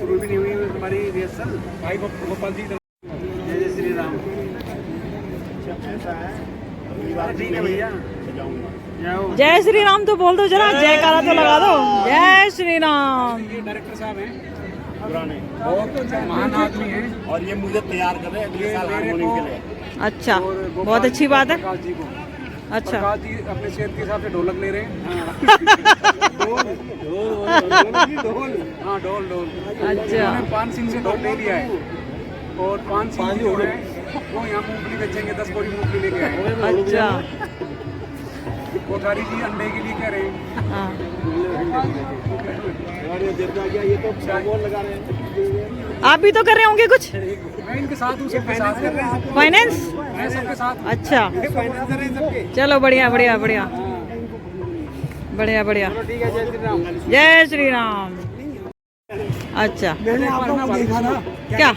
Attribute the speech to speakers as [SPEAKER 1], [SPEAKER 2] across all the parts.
[SPEAKER 1] शुरू भी नहीं हुई हमारी रिहर्सल। भाई गोपाल जी जय जय श्री राम। ऐसा है ठीक है भैया।
[SPEAKER 2] जय श्री राम तो बोल दो जरा, जयकारा तो लगा दो। जय श्री राम।
[SPEAKER 1] ये डायरेक्टर साहब हैं पुराने, बहुत महान आदमी हैं और ये मुझे तैयार कर रहे हैं अगले साल हारमोनियम के लिए।
[SPEAKER 2] अच्छा, बहुत अच्छी बात है।
[SPEAKER 1] प्रकाश जी को,
[SPEAKER 2] अच्छा,
[SPEAKER 1] प्रकाश जी अपने सेहत के हिसाब से ढोलक ले रहे हैं। ढोल हाँ ढोल ढोल।
[SPEAKER 2] अच्छा,
[SPEAKER 1] पान सिंह से ढोल ले लिया है और पान सिंह जो है वो यहाँ मूंगफली बेचेंगे, 10 बोरी मूंगफली लेके आए।
[SPEAKER 2] अच्छा,
[SPEAKER 1] कोठारी जी अंडे के लिए कह रहे हैं।
[SPEAKER 2] हाँ।
[SPEAKER 1] ये तो लगा रहे हैं।
[SPEAKER 2] आप भी तो कर रहे होंगे कुछ
[SPEAKER 1] मैं इनके साथ हूँ, सबके साथ कर रहे हैं।
[SPEAKER 2] फाइनेंस?
[SPEAKER 1] मैं सबके साथ।
[SPEAKER 2] अच्छा, चलो बढ़िया बढ़िया बढ़िया बढ़िया बढ़िया।
[SPEAKER 1] ठीक है, जय श्री राम।
[SPEAKER 2] जय श्री राम। अच्छा,
[SPEAKER 1] मैंने आप लोगों को देखा ना
[SPEAKER 2] क्या?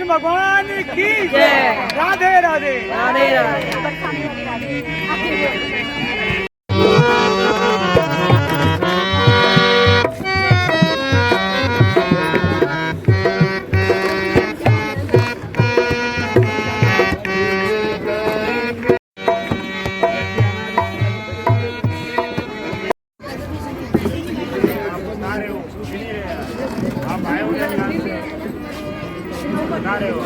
[SPEAKER 1] कृष्ण भगवान की
[SPEAKER 2] जय।
[SPEAKER 1] राधे राधे।
[SPEAKER 2] राधे राधे।
[SPEAKER 1] आप आए हो बता रहे हो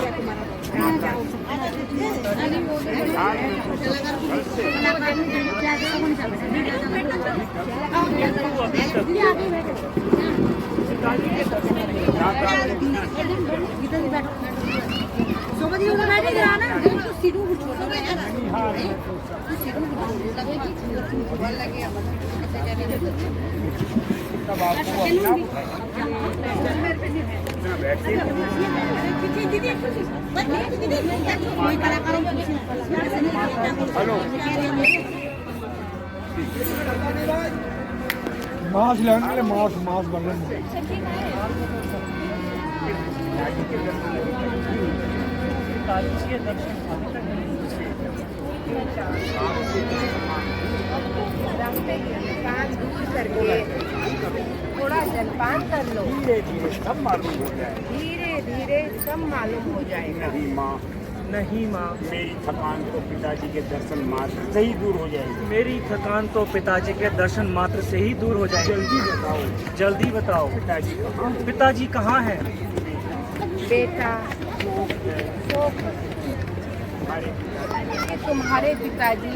[SPEAKER 1] तब आपको हेलो मांस लेने मांस मांस बन
[SPEAKER 3] थोड़ा जलपान कर लो।
[SPEAKER 1] धीरे धीरे सब मालूम हो जाए।
[SPEAKER 3] धीरे धीरे सब मालूम हो जाएगा।
[SPEAKER 1] नहीं माँ,
[SPEAKER 4] नहीं माँ,
[SPEAKER 1] मेरी थकान तो पिताजी के दर्शन मात्र से ही दूर हो जाएगी।
[SPEAKER 4] मेरी थकान तो पिताजी के दर्शन मात्र से ही दूर हो जाएगी।
[SPEAKER 1] जल्दी बताओ
[SPEAKER 4] जल्दी बताओ
[SPEAKER 1] पिताजी कहाँ?
[SPEAKER 4] पिताजी कहाँ हैं?
[SPEAKER 3] बेटा शोक
[SPEAKER 1] हमारे
[SPEAKER 3] ये तुम्हारे पिताजी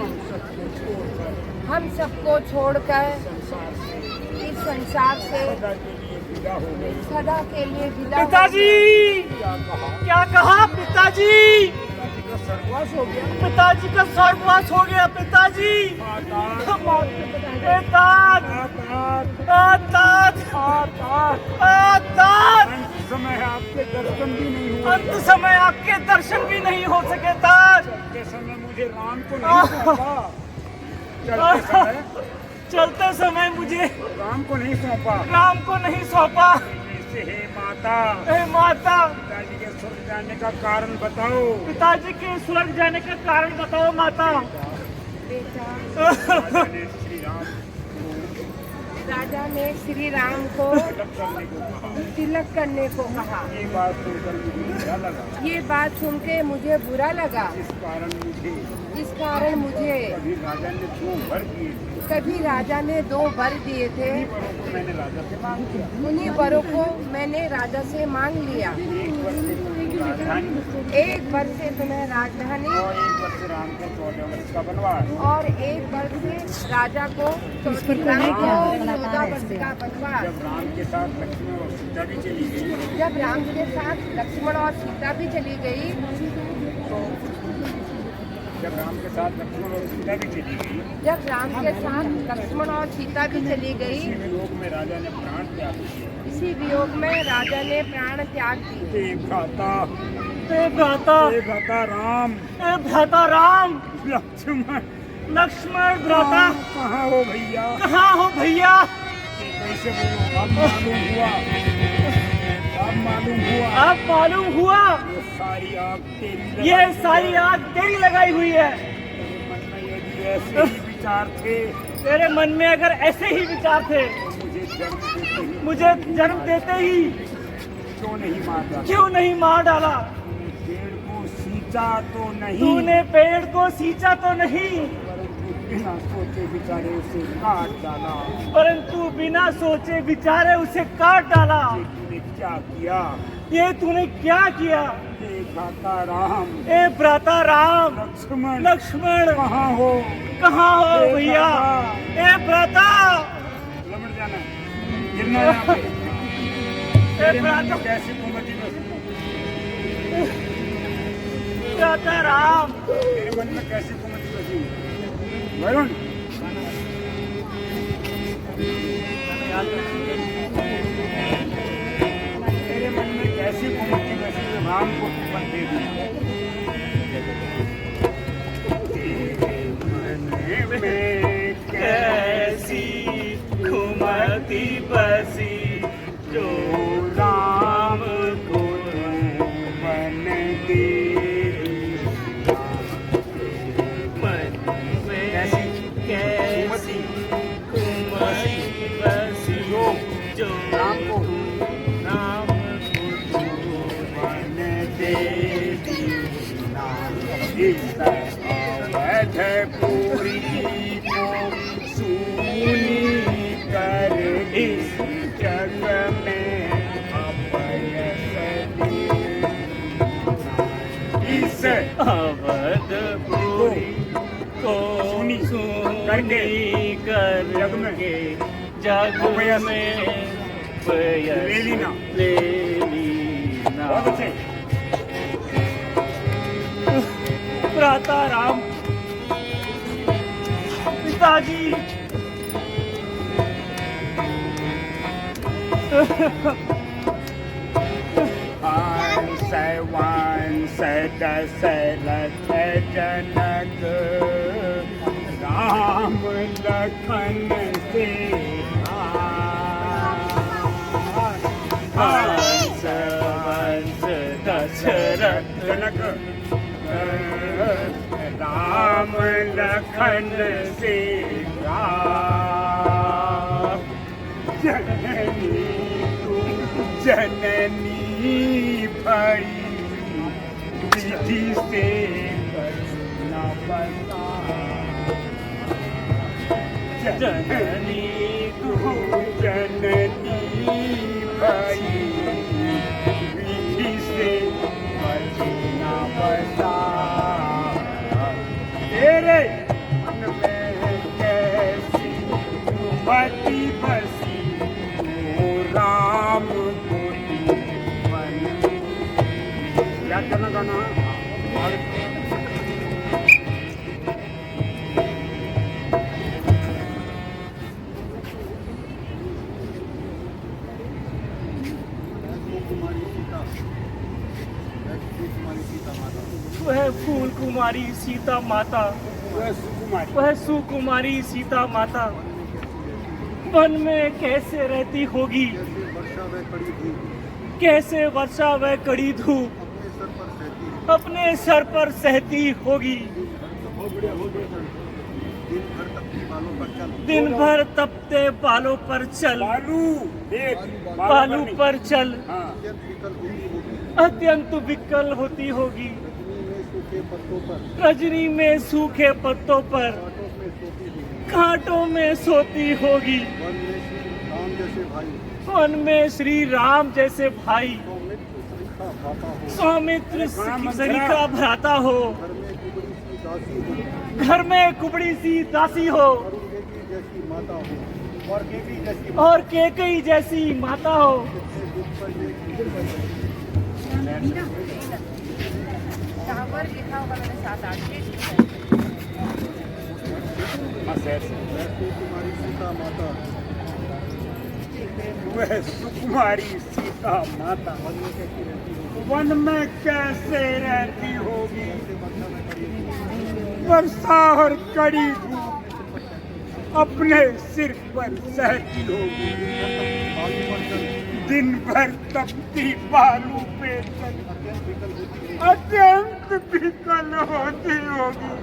[SPEAKER 3] हम सबको छोड़कर इस संसार से
[SPEAKER 1] सदा के लिए विदा हो गए।
[SPEAKER 3] सदा के लिए विदा हो
[SPEAKER 4] पिताजी
[SPEAKER 1] क्या कहा?
[SPEAKER 4] क्या कहा? पिताजी
[SPEAKER 1] पिताजी का सर्वनाश हो गया।
[SPEAKER 4] पिताजी का स्वर्गवास हो गया। पिताजी
[SPEAKER 1] आकाश, अंत समय आपके दर्शन भी नहीं हुए।
[SPEAKER 4] अंत समय आपके दर्शन भी नहीं हो सके ताज।
[SPEAKER 1] चलते समय मुझे राम को नहीं सौंपा। चलते समय
[SPEAKER 4] चलते समय मुझे
[SPEAKER 1] राम को नहीं सौंपा।
[SPEAKER 4] राम को नहीं सौंपा।
[SPEAKER 1] ऐसे हे माता,
[SPEAKER 4] हे माता,
[SPEAKER 1] पिताजी के स्वर्ग जाने का कारण बताओ।
[SPEAKER 4] पिताजी के स्वर्ग जाने का कारण बताओ माता।
[SPEAKER 3] बेटा
[SPEAKER 1] राजा ने श्री राम
[SPEAKER 3] राजा ने श्री राम को
[SPEAKER 1] तिलक करने को
[SPEAKER 3] तिलक करने को
[SPEAKER 1] कहा।
[SPEAKER 3] कहा।
[SPEAKER 1] ये बात सुनकर मुझे बुरा लगा।
[SPEAKER 3] ये बात सुन के मुझे बुरा लगा।
[SPEAKER 1] इस कारण मुझे
[SPEAKER 3] इस कारण मुझे
[SPEAKER 1] कभी राजा ने 2 वर दिए थे।
[SPEAKER 3] कभी राजा ने 2 वर दिए थे।
[SPEAKER 1] मैंने राजा से मांग लिया।
[SPEAKER 3] उन्हीं वरों को मैंने राजा से मांग लिया।
[SPEAKER 1] एक वर्ष से तुम्हें राजधानी
[SPEAKER 3] एक वर्ष से तुम्हें राजधानी
[SPEAKER 1] और 1 वर्ष राम को 14 वर्ष का बनवास।
[SPEAKER 3] और 1 वर्ष से राजा को 14 वर्ष का बनवास।
[SPEAKER 1] जब राम के साथ लक्ष्मण और सीता भी चली गई,
[SPEAKER 3] जब राम के साथ लक्ष्मण और सीता भी चली गई
[SPEAKER 1] जब राम के साथ लक्ष्मण और सीता भी चली गई,
[SPEAKER 3] जब राम के साथ लक्ष्मण और सीता भी चली गई
[SPEAKER 1] इसी वियोग में राजा ने प्राण त्याग दिए।
[SPEAKER 3] इसी वियोग में राजा ने प्राण त्याग दिए।
[SPEAKER 1] हे भ्राता,
[SPEAKER 4] हे भ्राता,
[SPEAKER 1] हे भ्राता राम,
[SPEAKER 4] हे भ्राता राम,
[SPEAKER 1] लक्ष्मण,
[SPEAKER 4] लक्ष्मण भ्राता
[SPEAKER 1] कहाँ हो भैया?
[SPEAKER 4] कहाँ हो भैया?
[SPEAKER 1] कैसे बोलो? अब मालूम हुआ, अब मालूम हुआ।
[SPEAKER 4] अब मालूम हुआ
[SPEAKER 1] ये सारी आग तेरी
[SPEAKER 4] ये
[SPEAKER 1] लगाई
[SPEAKER 4] सारी
[SPEAKER 1] हुई है।
[SPEAKER 4] आग तेरी लगाई हुई है।
[SPEAKER 1] मन में यदि ऐसे ही विचार थे
[SPEAKER 4] तेरे मन में अगर ऐसे ही विचार थे
[SPEAKER 1] तो
[SPEAKER 4] मुझे जन्म देते ही
[SPEAKER 1] क्यों नहीं मारा?
[SPEAKER 4] क्यों नहीं मार डाला?
[SPEAKER 1] पेड़ को सींचा तो नहीं,
[SPEAKER 4] तूने पेड़ को सींचा तो नहीं,
[SPEAKER 1] बिना सोचे विचारे उसे काट डाला।
[SPEAKER 4] परंतु बिना सोचे विचारे उसे काट डाला।
[SPEAKER 1] ये तूने क्या किया?
[SPEAKER 4] ये तूने क्या किया?
[SPEAKER 1] हे भ्राता राम,
[SPEAKER 4] ए भ्राता राम,
[SPEAKER 1] लक्ष्मण,
[SPEAKER 4] लक्ष्मण
[SPEAKER 1] कहाँ हो?
[SPEAKER 4] कहाँ हो
[SPEAKER 1] हे
[SPEAKER 4] भैया?
[SPEAKER 1] भ्राता।
[SPEAKER 4] ए भ्राता,
[SPEAKER 1] लमट जाना, गिरना यहाँ पे।
[SPEAKER 4] ए
[SPEAKER 1] तेरे मन
[SPEAKER 4] भ्राता,
[SPEAKER 1] में कैसी कुमति बसी?
[SPEAKER 4] भ्राता राम,
[SPEAKER 1] तेरे मन में कैसी कुमति बसी? वरुण, तेरे मन में कैसी कुमति बसी जो राम को कुमत दे दी? तेरे मन में
[SPEAKER 4] कैसी घुमती बसी जो
[SPEAKER 1] राम को बने अवधपुरी को सूनी कर इस जग में अपयश इस
[SPEAKER 4] अवधपुरी को सुनी करके जग में
[SPEAKER 1] ले लीना। बहुत अच्छे।
[SPEAKER 4] भ्राता राम, पिताजी,
[SPEAKER 1] हंस वंश दशरथ जनक राम लखन सीता।
[SPEAKER 4] हंस वंश दशरथ
[SPEAKER 1] जनक राम लखन सीता। जननी तू जननी भई विधि से न बता। जननी तू जननी भई विधि से न बता। तेरे मन में कैसी मति बसी ओ राम गोती बन। याद करना गाना।
[SPEAKER 4] वह फूल कुमारी सीता माता, वह सुकुमारी सीता माता वन में कैसे रहती होगी, कैसे वर्षा व कड़ी धूप अपने सर पर सहती होगी। दिन भर तपते बालों पर चल, बालू पर चल अत्यंत विकल होती होगी। रजनी में सूखे पत्तों पर कांटों में सोती होगी। वन में श्री राम जैसे भाई सौमित्र सरिका भ्राता हो, घर में कुबड़ी सी दासी हो और केकई जैसी माता हो।
[SPEAKER 3] यहाँ पर लिखा होगा मैंने 7-8 पेज।
[SPEAKER 1] वह सुकुमारी सीता माता वन में कैसे रहती होगी। वर्षा और कड़ी धूप अपने सिर पर सहती होगी। दिन भर तपती बालू पे चल अत्यंत विकल होती होगी।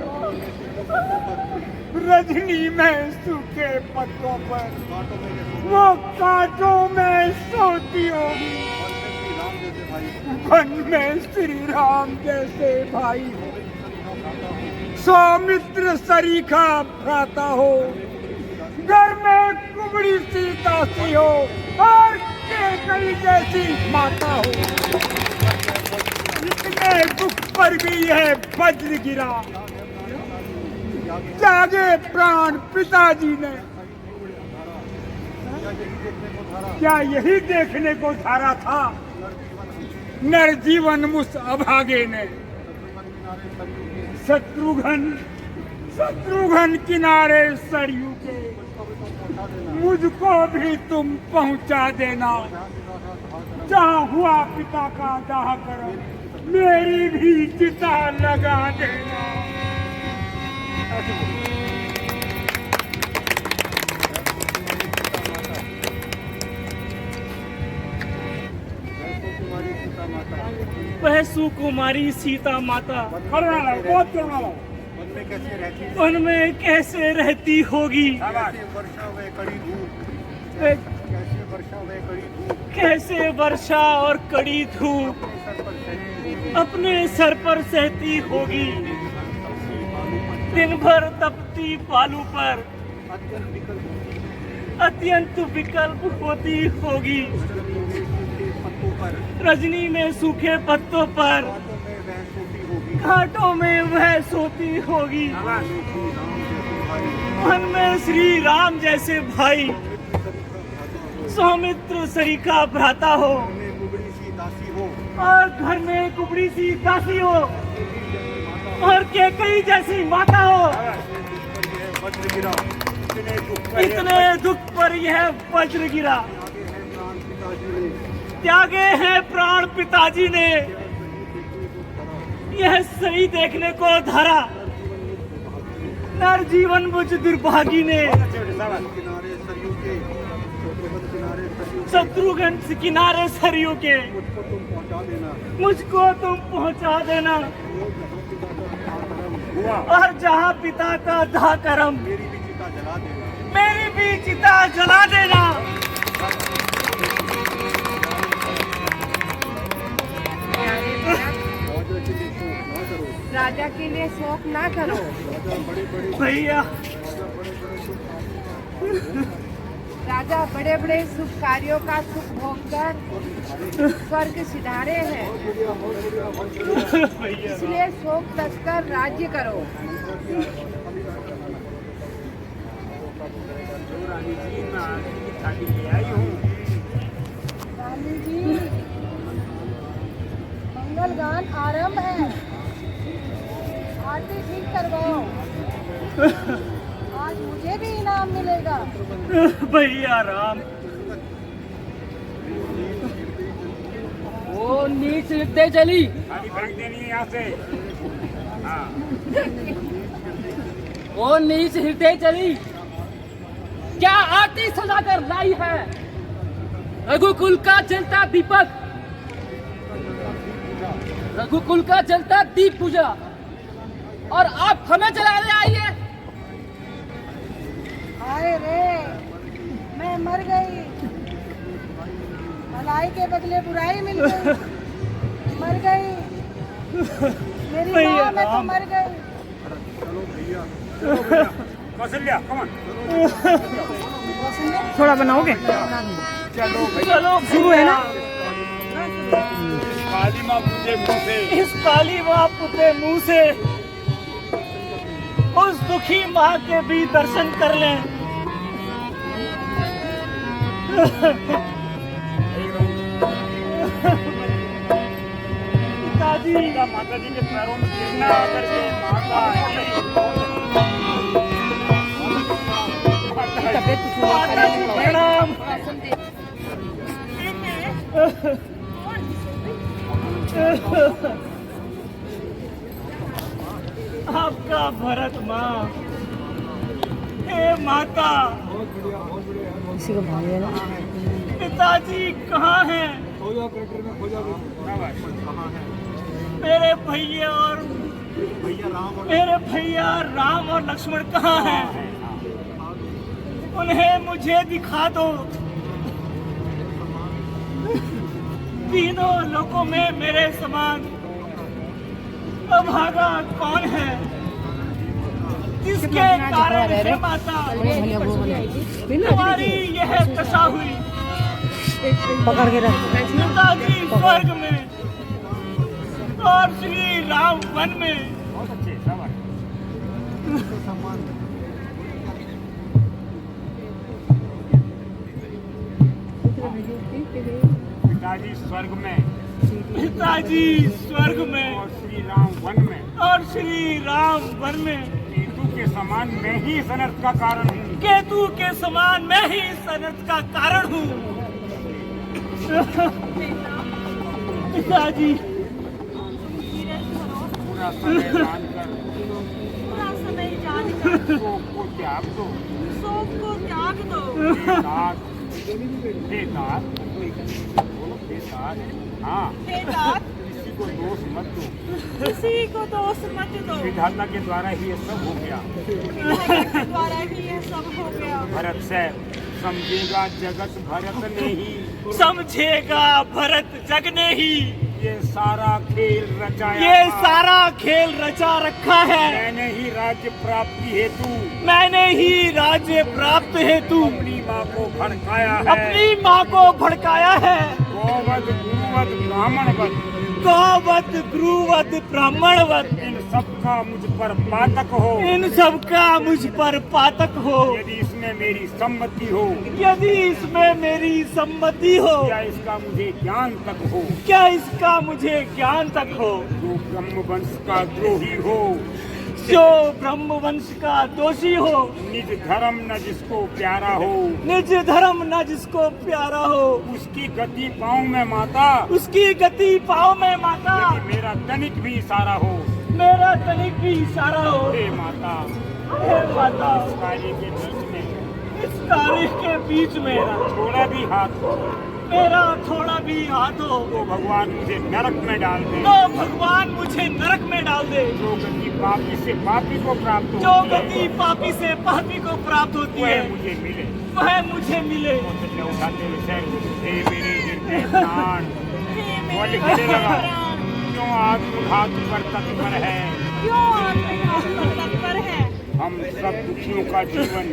[SPEAKER 1] रजनी में सूखे पत्तों पर वो कांटों में सोती होगी। वन में श्री राम जैसे भाई सौमित्र सरीखा भ्राता हो, घर में कुबड़ी सी दासी हो और केकई जैसी माता हो। इतने दुख पर भी यह वज्र गिरा, जागे प्राण पिताजी ने। क्या यही देखने को धारा था नरजीवन मुस अभागे ने। शत्रुघ्न किनारे सरयू के मुझको भी तुम पहुंचा देना। जहाँ हुआ पिता का दाह करो मेरी भी चिता लगा देना।
[SPEAKER 4] वह सुकुमारी सीता माता
[SPEAKER 1] करुणा लाओ, बहुत करुणा लाओ।
[SPEAKER 4] वन में कैसे रहती होगी। कैसे वर्षा और कड़ी धूप अपने सर पर सहती होगी। दिन भर तपती बालू पर अत्यंत विकल्प होती होगी, रजनी में सूखे पत्तों पर घाटों में वह सोती होगी। मन में श्री राम जैसे भाई, सौमित्र सरीखा भ्राता हो, और घर में कुबड़ी सी दासी हो, और केकई जैसी माता हो। इतने दुख पर यह वज्र गिरा, त्यागे हैं प्राण पिताजी ने, यह सही देखने को धरा नर जीवन मुझ दुर्भागी ने। शत्रुघ्न किनारे सरयू के मुझको तुम पहुंचा देना, और जहां पिता का था करम मेरी भी चिता जला देना।
[SPEAKER 3] राजा के लिए शोक ना करो
[SPEAKER 4] भैया।
[SPEAKER 3] राजा बड़े बड़े शुभ कार्यों का सुख भोगकर स्वर्ग सिधारे हैं, इसलिए शोक तस्कर राज्य करो। रानी जी, मंगल गान आरंभ है, आरती ठीक करवाओ, आज मुझे भी इनाम मिलेगा।
[SPEAKER 4] भैया राम,
[SPEAKER 5] वो नीच हृदय चली,
[SPEAKER 1] यहाँ से।
[SPEAKER 5] वो नीच हृदय चली, क्या आरती सजाकर लाई है रघुकुल का जलता दीपक, रघुकुल का जलता दीप पूजा, और आप हमें जलाने आई है।
[SPEAKER 3] हाय रे, मैं मर गई, भलाई के बदले बुराई मिल गई, मर गई मेरी माँ, मैं तो मर गई।
[SPEAKER 1] कौशल्या, कमान।
[SPEAKER 2] थोड़ा बनाओगे?
[SPEAKER 4] चलो
[SPEAKER 2] शुरू है ना?
[SPEAKER 1] काली माँ पूजे मुँह से,
[SPEAKER 4] इस काली माँ पुते मुंह से उस दुखी माँ के भी दर्शन कर लें। पिताजी,
[SPEAKER 1] माता जी के पैरों में गिरना करके
[SPEAKER 4] माता जी प्रणाम। आपका भरत माँ, हे माता,
[SPEAKER 2] इसी को भाग लेना।
[SPEAKER 4] पिताजी कहाँ हैं? मेरे भैया राम और लक्ष्मण कहाँ हैं? उन्हें मुझे दिखा दो। तीनों लोगों में मेरे समान अभागा कौन है, जिसके कारण हे माता तुम्हारी यह दशा हुई।
[SPEAKER 2] पकड़ के रख।
[SPEAKER 4] पिताजी स्वर्ग में और श्री राम वन में।
[SPEAKER 1] पिताजी स्वर्ग में,
[SPEAKER 4] पिताजी स्वर्ग में
[SPEAKER 1] और श्री राम वन में,
[SPEAKER 4] और श्री राम वन में।
[SPEAKER 1] केतु के समान मैं ही इस अनर्थ का कारण हूँ।
[SPEAKER 4] केतु के समान मैं ही इस अनर्थ का कारण हूँ। पिताजी,
[SPEAKER 1] पूरा समय जानकर शोक को त्याग दो। बेदात, हाँ, किसी को दोष मत दो। विधाता के द्वारा ही ये सब हो गया। भरत से समझेगा जगत भरत ने ही,
[SPEAKER 4] समझेगा भरत जग ने ही,
[SPEAKER 1] ये सारा खेल रचाया
[SPEAKER 4] ये
[SPEAKER 1] था।
[SPEAKER 4] सारा खेल रचा रखा है।
[SPEAKER 1] मैंने ही राज्य प्राप्ति हेतु
[SPEAKER 4] मैंने ही राज्य प्राप्त हेतु
[SPEAKER 1] अपनी माँ को भड़काया है।
[SPEAKER 4] अपनी माँ को भड़काया है।
[SPEAKER 1] गौवध गुरुवध ब्राह्मणवध
[SPEAKER 4] गौवत गुरुवत ब्राह्मणवत
[SPEAKER 1] इन सबका मुझ पर पातक हो।
[SPEAKER 4] इन सब का मुझ पर पातक हो।
[SPEAKER 1] यदि इसमें मेरी सम्मति हो,
[SPEAKER 4] यदि इसमें मेरी सम्मति हो,
[SPEAKER 1] या इसका मुझे ज्ञान तक हो,
[SPEAKER 4] क्या इसका मुझे ज्ञान तक हो,
[SPEAKER 1] जो ब्रह्म वंश का द्रोही हो,
[SPEAKER 4] जो ब्रह्म वंश का दोषी हो,
[SPEAKER 1] निज धर्म न जिसको प्यारा हो,
[SPEAKER 4] निज धर्म न जिसको प्यारा हो,
[SPEAKER 1] उसकी गति पाऊं मैं माता।
[SPEAKER 4] उसकी गति पाओ में माता।
[SPEAKER 1] यदि मेरा तनिक भी इशारा हो,
[SPEAKER 4] मेरा तनिक भी इशारा हो,
[SPEAKER 1] हे माता,
[SPEAKER 4] हे माता,
[SPEAKER 1] इस कार्य के बीच में
[SPEAKER 4] इस तारीख के बीच में
[SPEAKER 1] थोड़ा भी हाथ हो
[SPEAKER 4] मेरा थोड़ा भी हाथ हो,
[SPEAKER 1] तो भगवान मुझे नरक में डाल दे।
[SPEAKER 4] तो भगवान मुझे नरक में डाल दे।
[SPEAKER 1] जो गति पापी से पापी को प्राप्त
[SPEAKER 4] जो
[SPEAKER 1] होती है,
[SPEAKER 4] गति पापी से पापी को प्राप्त होती है,
[SPEAKER 1] वह मुझे मिले।
[SPEAKER 4] वह मुझे मिले।
[SPEAKER 1] कौशल्य उठाते विषय, हे मेरे हृदय प्राण, बोल गले लगा, क्यों आत्मघात पर तत्पर है।
[SPEAKER 2] क्यों आत्मघात पर तत्पर है।
[SPEAKER 1] हम सब दुखियों का जीवन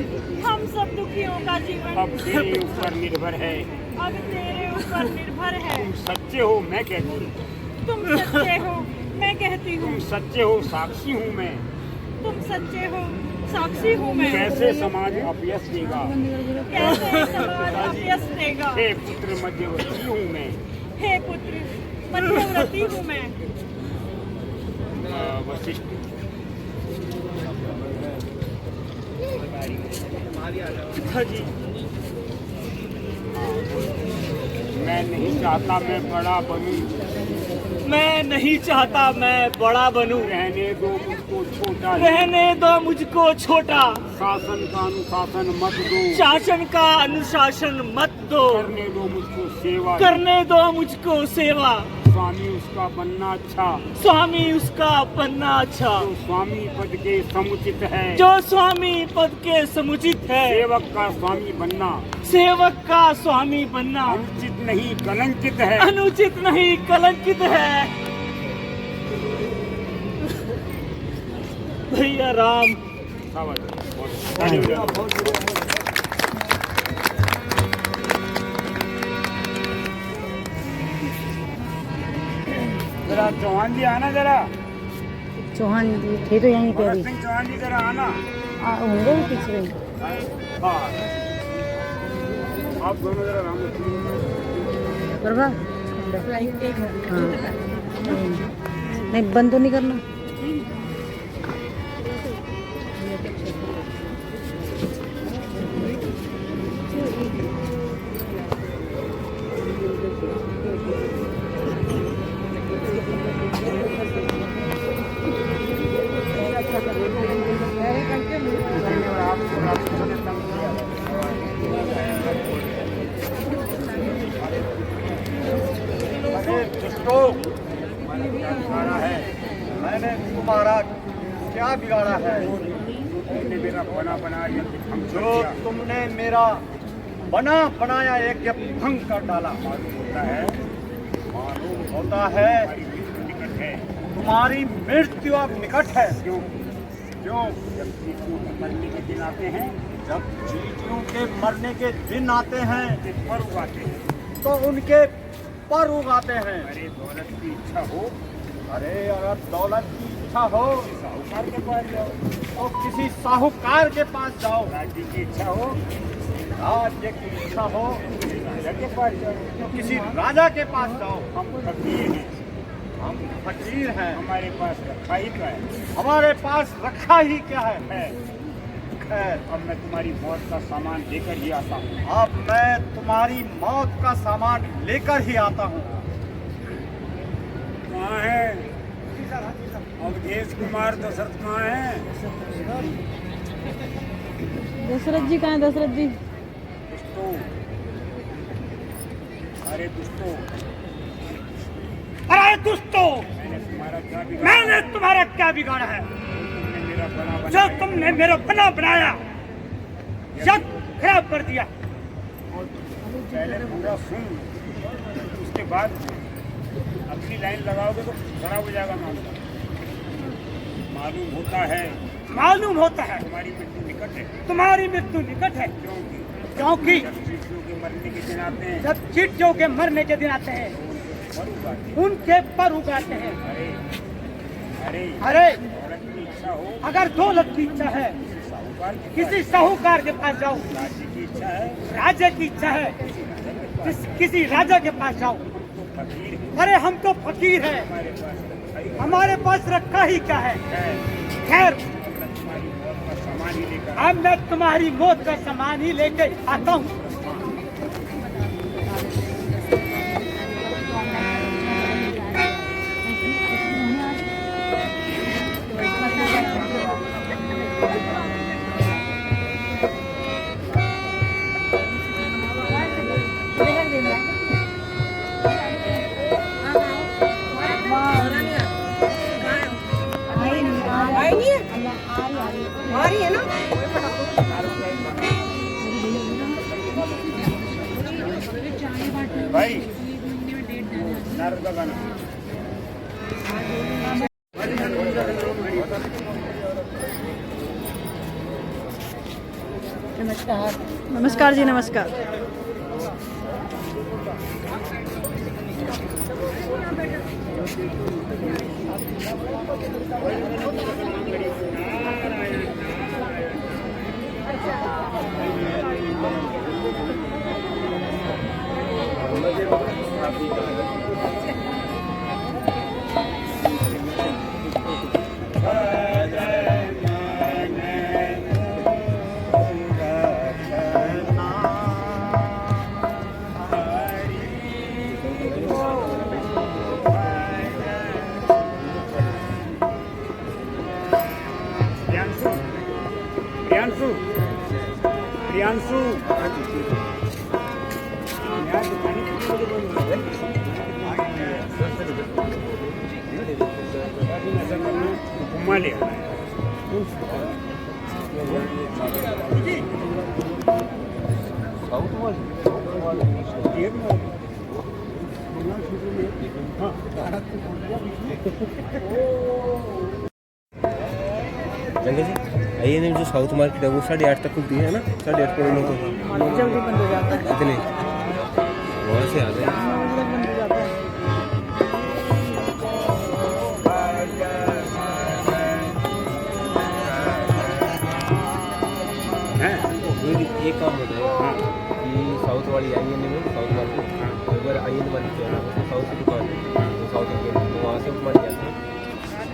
[SPEAKER 2] हम सब दुखियों का जीवन
[SPEAKER 1] अब तेरे ऊपर निर्भर है।
[SPEAKER 2] अब तेरे ऊपर निर्भर है।
[SPEAKER 1] तुम सच्चे हो, मैं कहती हूँ।
[SPEAKER 2] तुम सच्चे हो, मैं कहती हूँ।
[SPEAKER 1] तुम सच्चे हो, साक्षी हूँ मैं।
[SPEAKER 2] तुम सच्चे हो, साक्षी हूँ मैं।
[SPEAKER 1] कैसे समाज अपयश देगा,
[SPEAKER 2] कैसे समाज अभ्यस देगा।
[SPEAKER 1] हे पुत्र मध्यवर्ती हूँ मैं।
[SPEAKER 2] हे पुत्र मध्यव्रती हूँ मैं।
[SPEAKER 1] वशिष्ठ
[SPEAKER 4] जी,
[SPEAKER 1] मैं नहीं चाहता मैं बड़ा बनूं,
[SPEAKER 4] मैं नहीं चाहता मैं बड़ा बनूं।
[SPEAKER 1] रहने दो मुझको छोटा।
[SPEAKER 4] रहने दो मुझको छोटा।
[SPEAKER 1] शासन का अनुशासन मत दो,
[SPEAKER 4] शासन का अनुशासन मत दो।
[SPEAKER 1] करने दो मुझको सेवा।
[SPEAKER 4] करने दो मुझको सेवा।
[SPEAKER 1] स्वामी उसका बनना अच्छा,
[SPEAKER 4] स्वामी उसका बनना अच्छा,
[SPEAKER 1] जो स्वामी पद के समुचित है।
[SPEAKER 4] जो स्वामी पद के समुचित है।
[SPEAKER 1] सेवक का स्वामी बनना
[SPEAKER 4] सेवक का स्वामी बनना
[SPEAKER 1] अनुचित नहीं कलंकित है।
[SPEAKER 4] अनुचित नहीं कलंकित है। भैया राम।
[SPEAKER 1] जरा चौहान जी आना, जरा
[SPEAKER 2] चौहान जी थे तो यहीं पे
[SPEAKER 1] भगत
[SPEAKER 2] अभी
[SPEAKER 1] सिंह चौहान जी जरा आना।
[SPEAKER 2] होंगे भी पिछले।
[SPEAKER 1] हाँ, आप दोनों जरा राम
[SPEAKER 2] प्रभा हाँ। नहीं बंद तो नहीं करना।
[SPEAKER 6] मैंने तुम्हारा क्या बिगाड़ा है।
[SPEAKER 1] तुमने मेरा बना बना
[SPEAKER 6] जो तुमने मेरा बना बनाया यज्ञ भंग कर डाला। मालूम होता है
[SPEAKER 1] निकट है।
[SPEAKER 6] तुम्हारी मृत्यु अब निकट है।
[SPEAKER 1] क्यों?
[SPEAKER 6] क्यों?
[SPEAKER 1] जब चींटियों के मरने के दिन आते हैं,
[SPEAKER 6] जब चींटियों के मरने के दिन आते हैं
[SPEAKER 1] ते पर उगाते हैं।
[SPEAKER 6] तो उनके पर उगाते हैं।
[SPEAKER 1] अरे दौलत की इच्छा हो,
[SPEAKER 6] अरे अगर दौलत की इच्छा हो
[SPEAKER 1] साहूकार के पास जाओ।
[SPEAKER 6] तो किसी साहूकार के पास जाओ।
[SPEAKER 1] राज्य की इच्छा हो,
[SPEAKER 6] राज्य की इच्छा हो
[SPEAKER 1] राजा के पास जाओ।
[SPEAKER 6] तो किसी राजा के पास जाओ।
[SPEAKER 1] हम फकीर हैं,
[SPEAKER 6] हम फकीर हैं,
[SPEAKER 1] हमारे पास रखा ही क्या है?
[SPEAKER 6] हमारे पास रखा ही क्या है। खैर,
[SPEAKER 1] अब मैं तुम्हारी मौत का सामान लेकर ही आता हूँ।
[SPEAKER 6] अब मैं तुम्हारी मौत का सामान लेकर ही आता हूँ।
[SPEAKER 1] कहाँ है अवधेश कुमार दशरथ? कहाँ है?
[SPEAKER 2] दशरथ जी कहाँ हैं? दशरथ जी
[SPEAKER 1] दुष्टो, अरे दुष्टो,
[SPEAKER 4] अरे दुष्टो,
[SPEAKER 1] मैंने तुम्हारा क्या बिगाड़ा?
[SPEAKER 4] मैंने तुम्हारा क्या बिगाड़ा है।
[SPEAKER 1] तुमने मेरा बना
[SPEAKER 4] जो
[SPEAKER 1] बनाया,
[SPEAKER 4] तुमने मेरा बना बनाया सब खराब कर दिया।
[SPEAKER 1] पहले पूरा सुन, उसके बाद अपनी लाइन लगाओगे तो खराब हो जाएगा मामला। मालूम होता है तुम्हारी मृत्यु निकट है। तुम्हारी मृत्यु निकट है क्योंकि जब चींटियों के मरने के दिन आते हैं, जब चींटियों के मरने के दिन आते हैं उनके पर उगाते हैं। अरे अगर दौलत की इच्छा है, किसी साहूकार के पास जाओ। राज्य की इच्छा है, किसी राजा के पास जाओ। अरे हम तो फकीर हैं, हमारे पास रखा ही क्या है। खैर अब मैं तुम्हारी मौत का सामान ही लेके आता हूँ। भाई नारद का गाना।
[SPEAKER 2] नमस्कार जी, नमस्कार।
[SPEAKER 1] प्रियांशु घुमा ले
[SPEAKER 7] आइए नहीं, जो साउथ मार्केट है वो 8:30 तक खुलती है ना, 8:30 पर लोग
[SPEAKER 2] जल्दी बंद हो जाता है।
[SPEAKER 7] इतने वहाँ से आ जाए।
[SPEAKER 2] बंद हो जाता है।
[SPEAKER 7] एक काम हो जाएगा कि साउथ वाली आइए में साउथ मार्केट अगर आइए वाली जो है ना उसमें साउथ की दुकान है, तो साउथ इंडियन तो वहाँ से मान जाते हैं।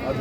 [SPEAKER 7] अब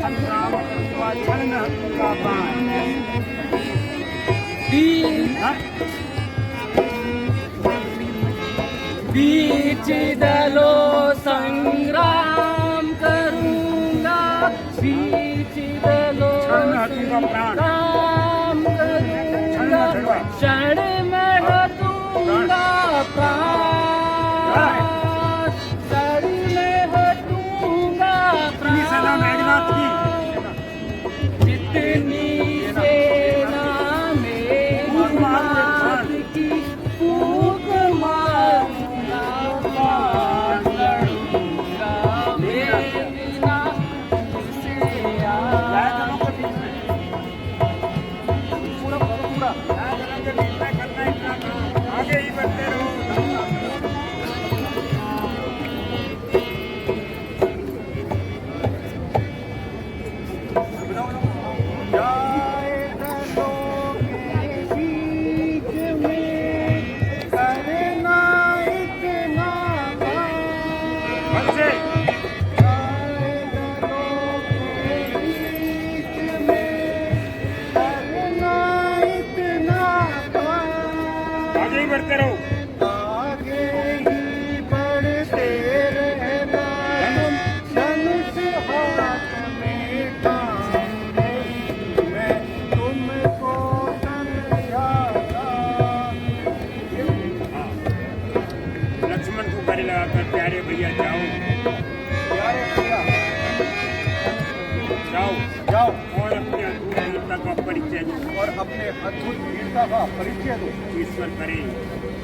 [SPEAKER 1] संग्राम कृत्वा क्षण हत्वा प्राण। हाँ?
[SPEAKER 5] बीच दलो संग्राम करूंगा, बीच दलो
[SPEAKER 1] क्षण हत्वा प्राण।
[SPEAKER 5] संग्राम करूंगा, क्षण में हटूंगा प्राण, क्षण में हटूंगा
[SPEAKER 1] इतनी सेना मेघनाथ की
[SPEAKER 5] जितनी सेना मेघनाथ की फूंक मारूंगा, प्राण लड़ूंगा मेघनाथ से
[SPEAKER 1] जय जनों के बीच में पूरा जय जनों के बीच में करना इतना काम। आगे ही बढ़ते रहो। बच्चे आगे ही बढ़ते रहो। लक्ष्मण को गले लगाकर प्यारे भैया जाओ जाओ
[SPEAKER 6] जाओ
[SPEAKER 1] और अपने अद्भुत वीरता का परिचय दो
[SPEAKER 6] और अपने अद्भुत वीरता का परिचय दो।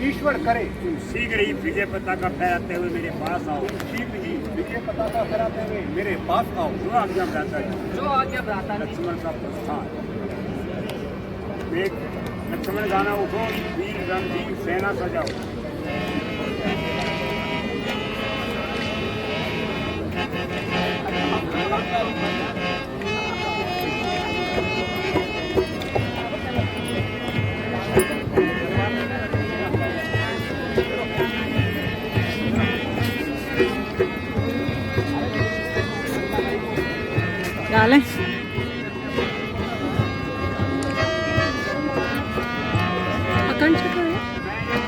[SPEAKER 1] ईश्वर करे
[SPEAKER 6] तुम
[SPEAKER 1] शीघ्र ही विजय पताका फहराते हुए मेरे पास आओ।
[SPEAKER 6] शीघ्र ही विजय पताका फहराते हुए मेरे पास आओ।
[SPEAKER 1] जो आज्ञा भ्राता जी।
[SPEAKER 5] जो आज्ञा भ्राता जी।
[SPEAKER 1] लक्ष्मण का प्रस्थान। एक लक्ष्मण गाना उठो, वीर रणधीर सेना सजाओ।
[SPEAKER 2] डालें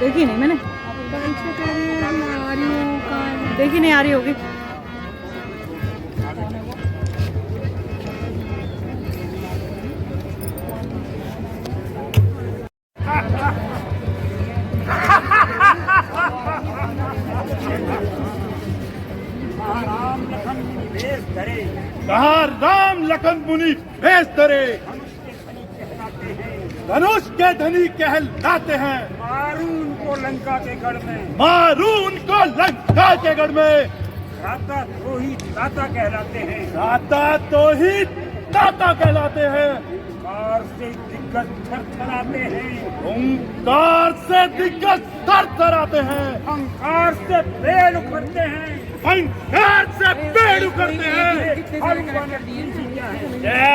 [SPEAKER 2] देखी नहीं मैंने, देखी नहीं आ रही होगी।
[SPEAKER 1] राम लखन वेश धरे
[SPEAKER 6] कहा राम लखन मुनि भेष धरे, धनुष के धनी कहलाते हैं।
[SPEAKER 1] मारू उनको लंका के गढ़ में,
[SPEAKER 6] मारू उनको लंका के गढ़ में।
[SPEAKER 1] दाता तो ही दाता कहलाते हैं।
[SPEAKER 6] दाता तो ही दाता कहलाते हैं।
[SPEAKER 1] कार से दिग्गज थरथराते हैं।
[SPEAKER 6] ओंकार से दिग्गज थरथराते हैं।
[SPEAKER 1] अहंकार से पेड़ उखड़ते हैं।
[SPEAKER 6] अहंकार से पेड़ उखड़ते हैं। ये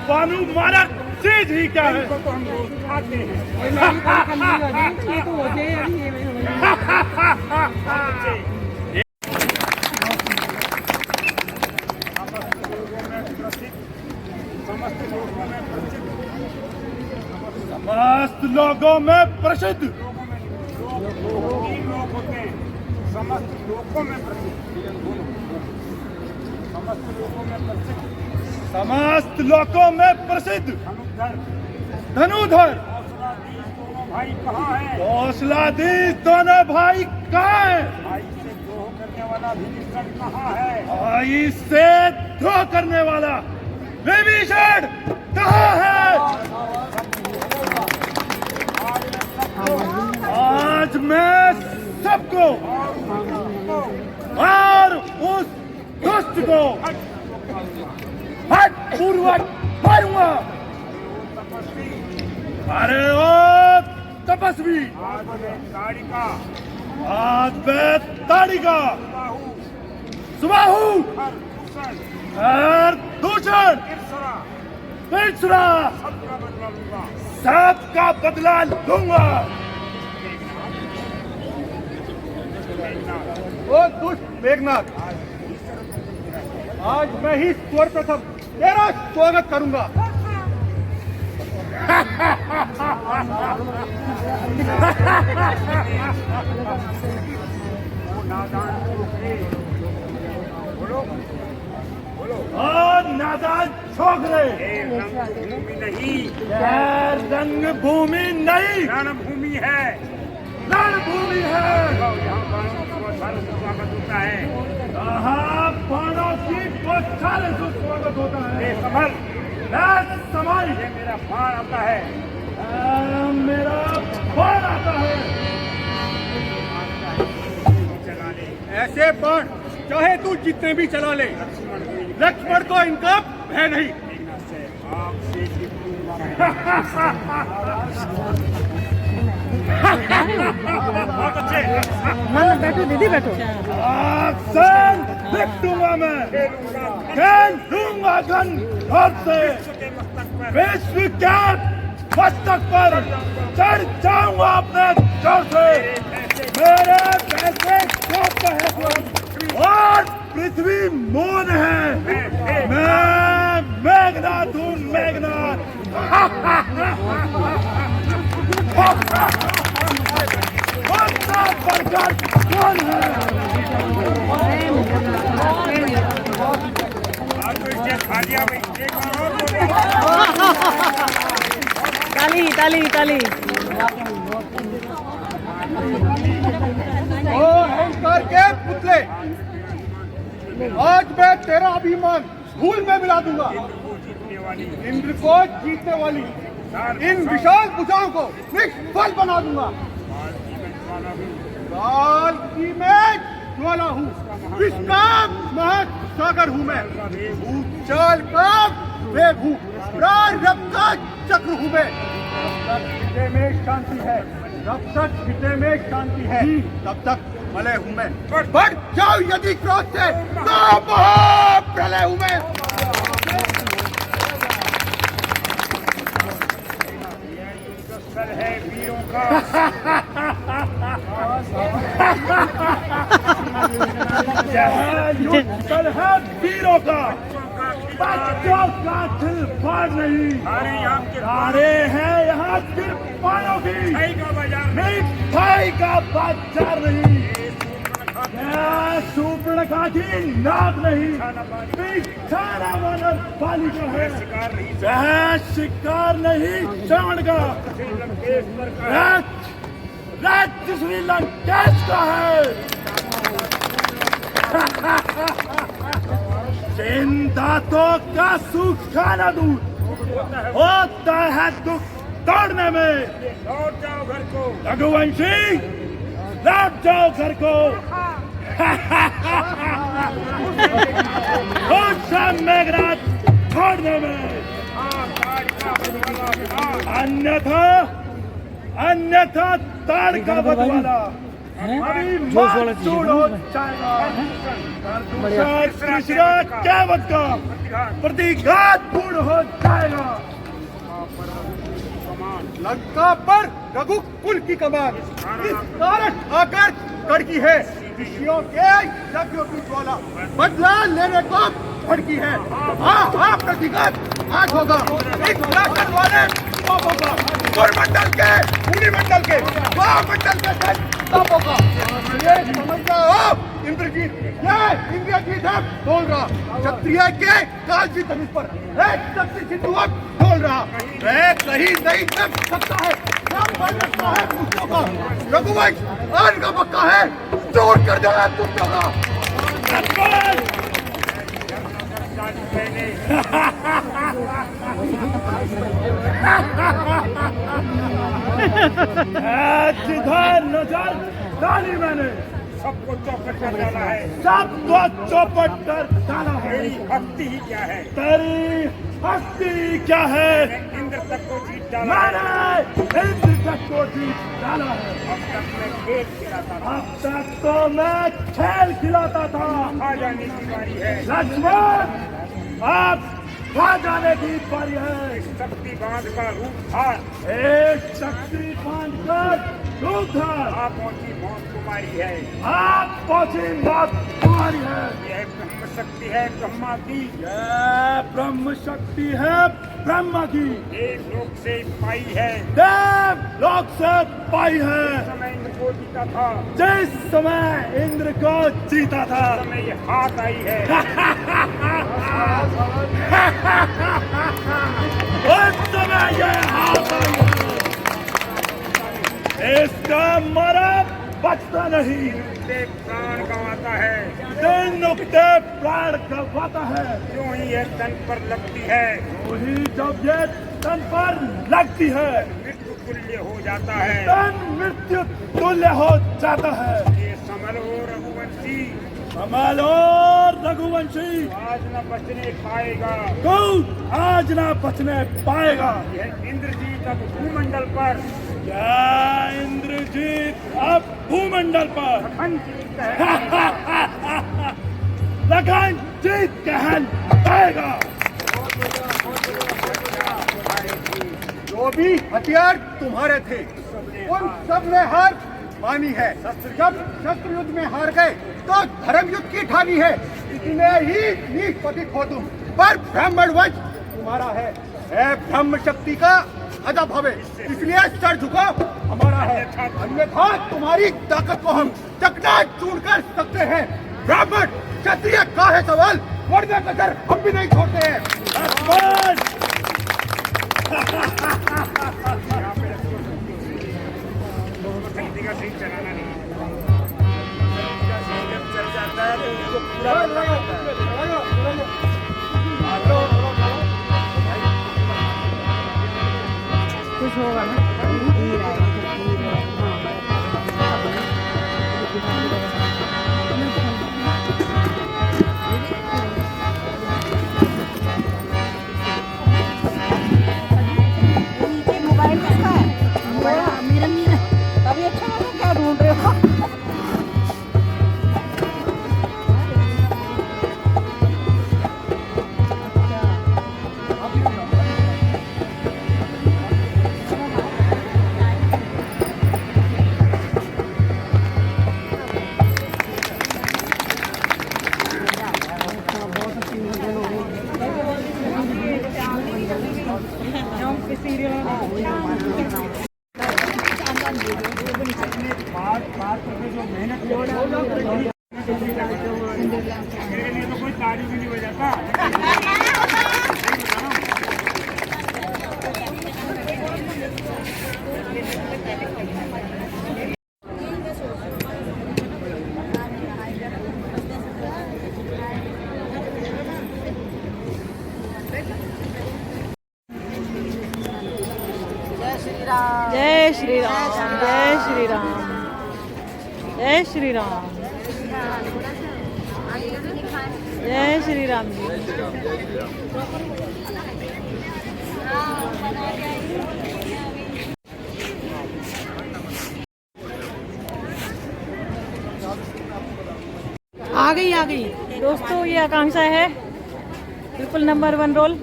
[SPEAKER 6] बानु मानक चीज ही क्या है?
[SPEAKER 1] इनको तो हम रोज खाते हैं। समस्त लोगों में प्रसिद्ध,
[SPEAKER 6] समस्त लोगों में प्रसिद्ध,
[SPEAKER 1] तीन लोग होते हैं। समस्त लोगों में प्रसिद्ध, समस्त लोगों में प्रसिद्ध
[SPEAKER 6] समस्त लोगों में प्रसिद्ध
[SPEAKER 1] धनुर्धर,
[SPEAKER 6] धनुधर।
[SPEAKER 1] हौसलादीज दोनों भाई कहाँ हैं?
[SPEAKER 6] हौसलादीज दोनों भाई कहाँ हैं?
[SPEAKER 1] भाई से द्रोह करने वाला विभीषण कहाँ है?
[SPEAKER 6] भाई से द्रोह करने वाला विभीषण कहाँ है? आज मैं सबको और उस दुष्ट को हट पूर्वक मारूंगा। अरे ओ तपस्वी,
[SPEAKER 1] आज मैं ताड़िका,
[SPEAKER 6] आज मैं ताड़िका,
[SPEAKER 1] बाहु,
[SPEAKER 6] सुबाहु,
[SPEAKER 1] भूषण,
[SPEAKER 6] और दूषण,
[SPEAKER 1] किरसरा,
[SPEAKER 6] पिरसरा,
[SPEAKER 1] सबका बदला लूंगा।
[SPEAKER 6] सबका बदला लूंगा। ओ दुष्ट मेघनाथ, आज मैं ही स्वर प्रथम तेरा स्वागत करूंगा।
[SPEAKER 1] नादान छोकरे,
[SPEAKER 8] भूमि नहीं,
[SPEAKER 1] रंग भूमि नहीं,
[SPEAKER 8] रणभूमि है।
[SPEAKER 1] रणभूमि है।
[SPEAKER 8] यहाँ बाणों से स्वागत होता है।
[SPEAKER 1] यहाँ बाणों की बौछारें से स्वागत होता है।
[SPEAKER 8] संभल,
[SPEAKER 1] संभाल,
[SPEAKER 8] ये मेरा बाण आता है।
[SPEAKER 1] मेरा बाण आता है।
[SPEAKER 8] चला ले,
[SPEAKER 6] ऐसे बाण चाहे तू जितने भी चला ले, लक्ष्मण को इनका भय नहीं।
[SPEAKER 8] आपसे जीतूंगा मैं। बहुत अच्छे।
[SPEAKER 2] बैठो दीदी बैठो।
[SPEAKER 1] आसन निपटूंगा मैं, खेल दूंगा गन हाथ से, विश्व के मस्तक पर चढ़ जाऊंगा अपने जोर से। मेरे पैसे सब है और पृथ्वी मौन है। मैं मेघनाथ हूँ, मेघनाथ। मुझसे बढ़कर कौन है?
[SPEAKER 8] आपको इज्जत खा लिया भाई। एक बार और बोलो।
[SPEAKER 2] ताली ताली ताली।
[SPEAKER 6] ओ अहंकार के पुतले, आज मैं तेरा अभिमान धूल में मिला दूंगा। इंद्र को जीतने वाली इन विशाल भुजाओं को निष्फल बना दूंगा। काल की मैं ज्वाला हूँ, विश्व का महासागर हूँ मैं, भूचाल का वेग हूँ, प्रारब्ध का चक्र हूँ मैं। जब तक हृदय में शांति है, जब तक हृदय में शांति है, तब तक मलय हूँ मैं। बढ़ जाओ यदि क्रोध से, तो महाप्रलय हूँ मैं।
[SPEAKER 8] स्थल है वीरों का।
[SPEAKER 1] स्थल है वीरों का, बच्चों का खिलवाड़ नहीं। सारे हैं यहाँ तिरपालों की, मिठाई का बाजार नहीं। सुपर्णखा की नाक नहीं, बिछाना वाला बालिका है। शिकार नहीं श्रवण का, राज्य श्रीलंकेश का है। दांतों का सूखाना दूध होता है दुख तोड़ने में।
[SPEAKER 8] लौट जाओ घर को।
[SPEAKER 1] रघुवंशी, लौट जाओ घर को। मेघनाथ छोड़ने में, अन्यथा अन्यथा ताड़ का बदवाला अभी मासूड़ हो जाएगा। कृष्णा क्या वक्त का प्रतिघात पूर्ण हो जाएगा। लंका पर रघुकुल की कमान इस कारण आकर कड़की है। ऋषियों के यज्ञों की ज्वाला बदला लेने को भड़की है। हाँ प्रतिघात आज होगा। इस राशन वाले पापों का, मंडल के, मुनिमंडल के, महामंडल के पापों का ये समझ जाओ। इंद्रजीत, ये इंद्रजीत है बोल रहा। क्षत्रिय के काल की धनुष पर एक शक्ति सिंधु बोल रहा। मैं कहीं नहीं कर सकता है, क्या बन सकता है पुष्पों का। रघुवंश आज का पक्का है, चोर कर देगा पुष्पों का। जिधर नजर डाली मैंने,
[SPEAKER 8] सबको चौपट कर डाला है।
[SPEAKER 1] सबको चौपट कर डाला है।
[SPEAKER 8] तेरी हस्ती ही क्या है?
[SPEAKER 1] तेरी हस्ती क्या है?
[SPEAKER 8] इंद्र तक को जीत डाला है।
[SPEAKER 1] मैंने इंद्र तक को जीत डाला है।
[SPEAKER 8] अब तक मैं खेल खिलाता था।
[SPEAKER 1] अब तक तो मैं खेल खिलाता था।
[SPEAKER 8] आ जाने की बारी है।
[SPEAKER 1] लक्ष्मण, अब
[SPEAKER 6] खा जाने की बारी है।
[SPEAKER 8] इस शक्ति बांध का रूप था,
[SPEAKER 6] एक शक्ति बांध कर रूप था।
[SPEAKER 8] आप पहुंची मौत कुमारी है।
[SPEAKER 6] आप पहुंची मौत तुम्हारी है।
[SPEAKER 8] यह ब्रह्म शक्ति है ब्रह्मा की,
[SPEAKER 6] यह ब्रह्म शक्ति है ब्रह्मा की।
[SPEAKER 8] एक लोक से पाई है।
[SPEAKER 6] देव लोक से पाई है।
[SPEAKER 8] समय इंद्र को जीता था,
[SPEAKER 6] जिस समय इंद्र को जीता था,
[SPEAKER 8] उस समय ये हाथ आई है।
[SPEAKER 6] उस समय यह हाथ आई है। इसका मरा बचता नहीं।
[SPEAKER 8] नुक्ते प्राण गंवाता है,
[SPEAKER 6] दिन नुक्ते प्राण गंवाता है।
[SPEAKER 8] जो ही यह तन पर लगती है,
[SPEAKER 6] वही जब ये तन पर लगती है,
[SPEAKER 8] मृत्यु तुल्य हो जाता है।
[SPEAKER 6] तन मृत्यु तुल्य हो जाता है।
[SPEAKER 8] ये समलो रघुवंशी,
[SPEAKER 6] कमल रघुवंशी
[SPEAKER 8] आज न बचने पाएगा।
[SPEAKER 6] तू आज ना बचने पाएगा।
[SPEAKER 8] यह इंद्रजीत अब भूमंडल पर
[SPEAKER 6] क्या इंद्रजीत अब भूमंडल पर
[SPEAKER 8] अखंड जीत है।
[SPEAKER 6] लखन जीत कहन पाएगा। जो भी हथियार तुम्हारे थे, उन सब ने हार मानी है। जब शस्त्र युद्ध में हार गए तो धर्म युद्ध की ठानी है। इतने ही नीच पतित हो तुम, पर ब्राह्मण वंश तुम्हारा है। ब्रह्म शक्ति का अजब हवे, इसलिए सर झुकाओ हमारा है। अन्यथा तुम्हारी ताकत को हम चकनाचूर कर सकते हैं। ब्राह्मण क्षत्रिय का है सवाल, वरना कसर हम भी नहीं छोड़ते हैं।
[SPEAKER 8] शक्ति का सही चलाना नहीं, जब चल जाता है तो उसको पूरा करना होता है।
[SPEAKER 2] कुछ होगा ना। मोबाइल किसका है? मेरा तभी अच्छा लगा। क्या ढूंढ रहे हो?
[SPEAKER 8] जो मेहनत मेरे लिए तो कोई ताड़ी भी नहीं बजाता।
[SPEAKER 2] जय श्री राम, जय श्री राम, जय श्री राम, जय श्री राम जी। आ गई दोस्तों, ये आकांक्षा है। बिल्कुल नंबर 1 रोल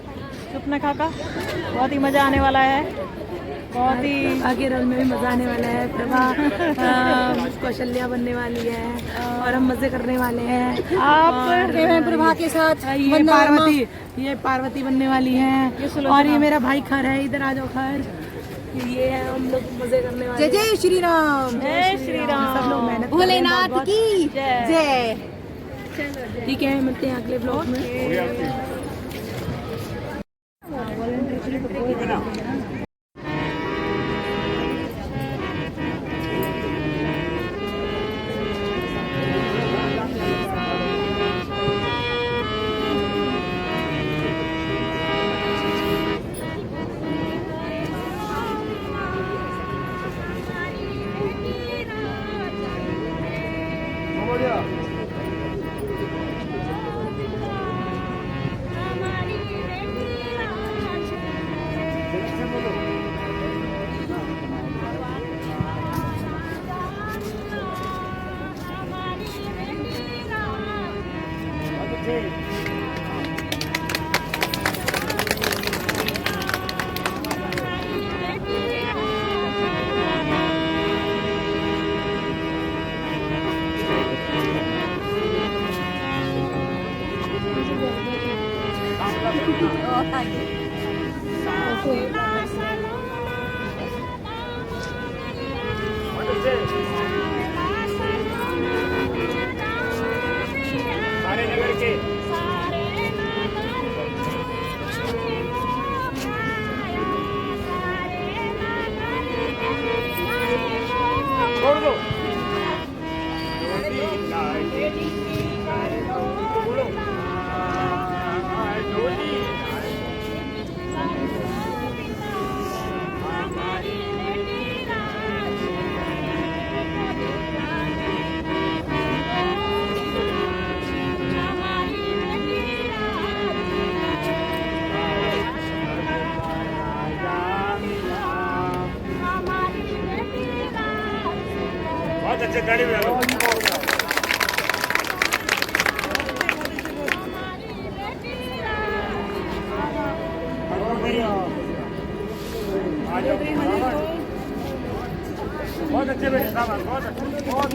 [SPEAKER 2] सुपनखा का। बहुत ही मजा आने वाला है। बहुत ही
[SPEAKER 9] आगे रोल में भी मजा आने वाला है। प्रभा कौशल्या बनने वाली है और हम मजे करने वाले हैं।
[SPEAKER 2] आप
[SPEAKER 9] प्रभा के साथ ये पार्वती बनने वाली है। और ये मेरा भाई खर है, इधर आ जाओ खर। ये है, हम लोग मजे करने वाले। जय जय श्री राम,
[SPEAKER 2] जय श्री राम।
[SPEAKER 9] सब लोग मेहनत भोलेनाथ की जय। ठीक है, मिलते हैं अगले ब्लॉग में।
[SPEAKER 8] सारे नगर के छोड़ दो बहुत अच्छे गाड़ी में लो बहुत अच्छे बेटे साहब बहुत अच्छे बहुत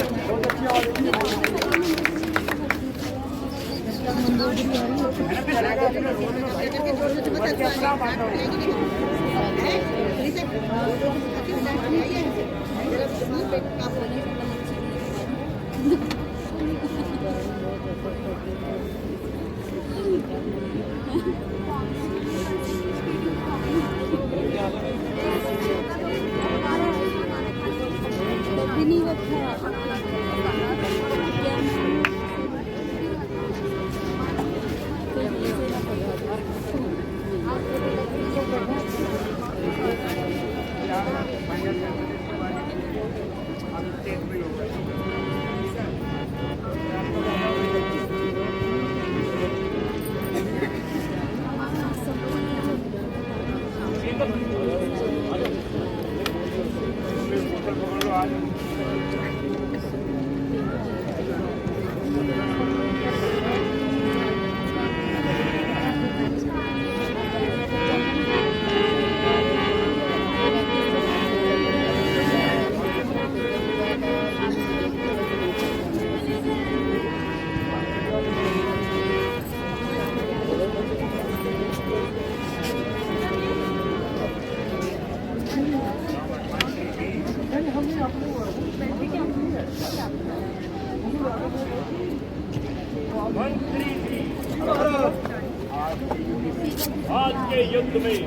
[SPEAKER 8] आज के युद्ध में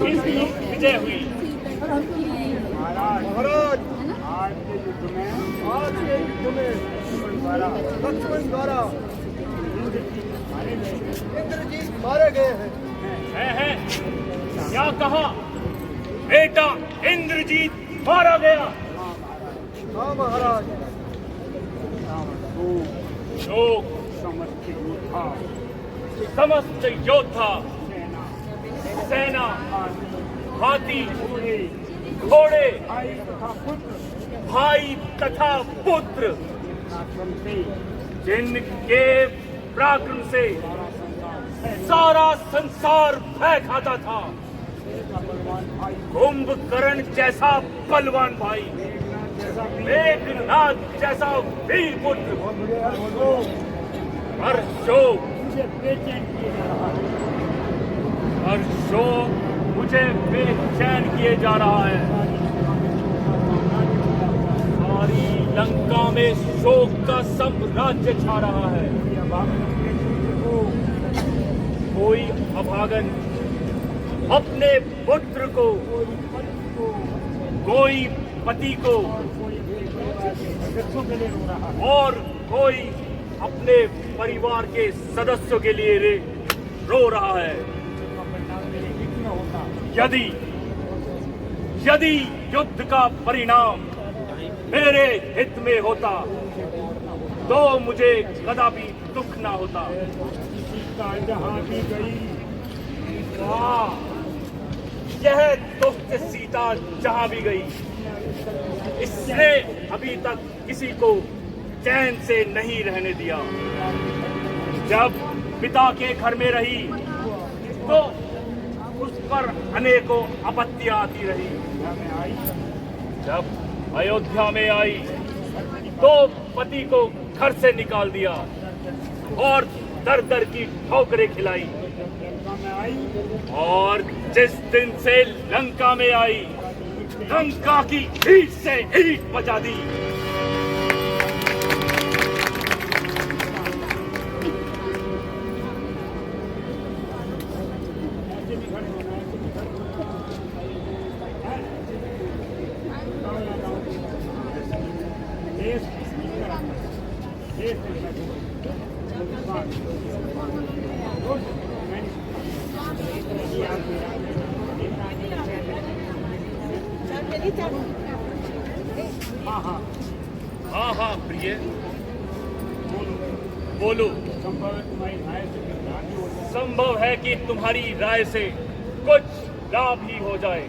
[SPEAKER 8] किसकी विजय हुई? महाराज आज के युद्ध में लक्ष्मण द्वारा इंद्रजीत मारे गए हैं। क्या कहा? बेटा इंद्रजीत मारा गया। हाँ महाराज। शोक समस्त योद्धा सेना हाथी घोड़े भाई तथा पुत्र जिनके पराक्रम से सारा संसार भय खाता था, कुंभकर्ण जैसा बलवान भाई, मेघनाद जैसा वीर पुत्र, हर शोक मुझे बेचैन किए जा रहा है। सारी लंका में शोक का साम्राज्य छा रहा है। कोई अभागन अपने पुत्र को, कोई पति को, और कोई अपने परिवार के सदस्यों के लिए रो रहा है। यदि युद्ध का परिणाम मेरे हित में होता तो मुझे कदापि दुख ना होता। जहां भी गई यह दुष्ट सीता जहां भी गई, इसने अभी तक किसी को चैन से नहीं रहने दिया। जब पिता के घर में रही तो उस पर अनेकों आपत्तियां आती रही। जब अयोध्या में आई तो पति को घर से निकाल दिया और दर दर की ठोकरें खिलाई। और जिस दिन से लंका में आई, लंका की ईंट से ईंट बजा दी। हाँ हाँ प्रिय, बोलो। संभव है कि तुम्हारी राय से कुछ लाभ ही हो जाए।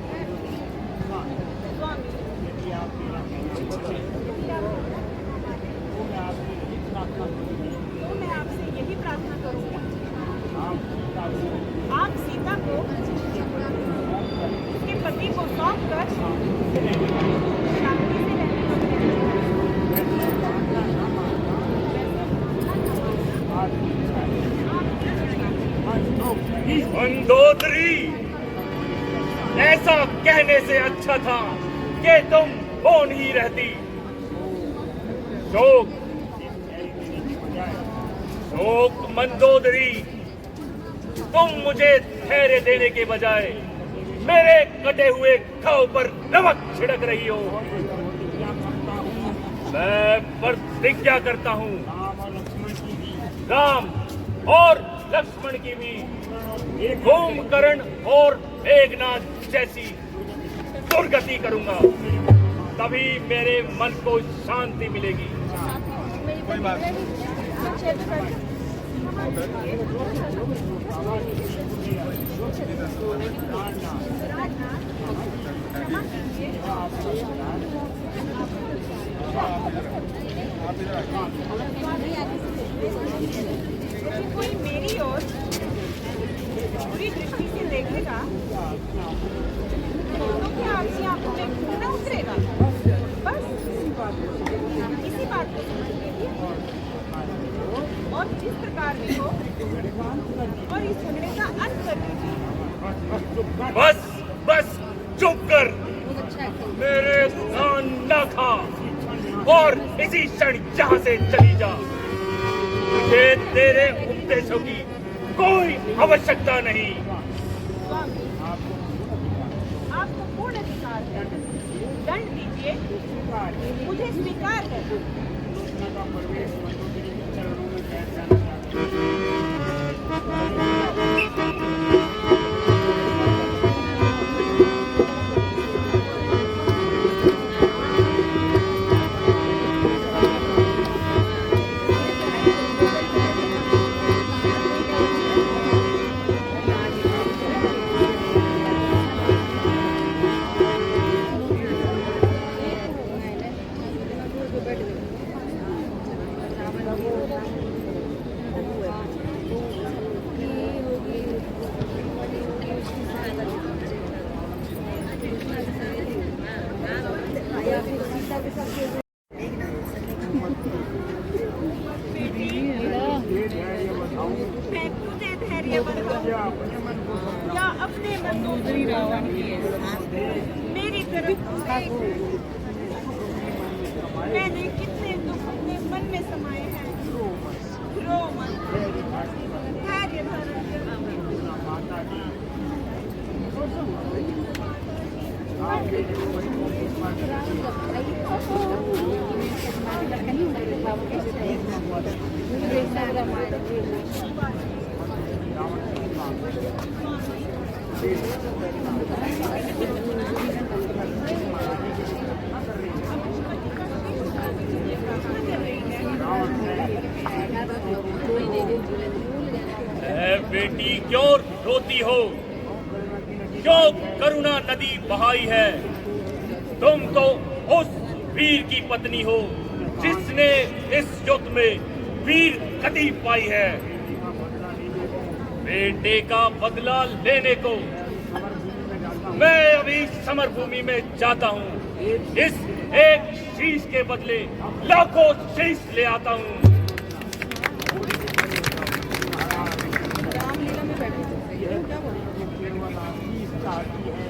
[SPEAKER 2] तो मैं आपसे यही प्रार्थना करूंगा, आप सीता को उसके पति को सौंप कर शांति से रहने
[SPEAKER 8] मंदोदरी, ऐसा कहने से अच्छा था कि तुम कौन ही रहती। शोक मंदोदरी, तुम मुझे धैर्य देने के बजाय मेरे कटे हुए घाव पर नमक छिड़क रही हो। मैं प्रतिज्ञा करता हूँ, राम और लक्ष्मण की भी कुंभकर्ण और मेघनाद जैसी दुर्गति करूंगा, तभी मेरे मन को शांति मिलेगी।
[SPEAKER 6] कोई बात नहीं।
[SPEAKER 2] यदि कोई मेरी ओर बुरी दृष्टि से देखेगा तो क्या आपसी आंखों में खून न उतरेगा? बस इसी बात को समझ लीजिए और जिस प्रकार भी हो और इस झगड़े का अंत कर दीजिए।
[SPEAKER 8] बस बस चुप कर, मेरे कान न खा और इसी क्षण यहाँ से चली जा। मुझे तेरे उपदेशों की कोई आवश्यकता नहीं।
[SPEAKER 2] स्वामी, आपको पूर्ण अधिकार है, दंड दीजिए, मुझे स्वीकार है। मैं तुझे धैर्य बढ़ाऊं या अपने मंदोदरी रावण मेरी तरफ देख। मैंने कितने दुख अपने मन में समाये हैं। रो मत, धैर्य धारण
[SPEAKER 8] बेटी क्यों रोती हो? क्यों करुणा नदी बहाई है? तुम तो उस वीर की पत्नी हो जिसने इस युद्ध में वीर गति पाई है। बेटे का बदला लेने को मैं अभी समर भूमि में जाता हूँ। इस एक शीश के बदले लाखों शीश ले आता हूँ।
[SPEAKER 1] जाती है।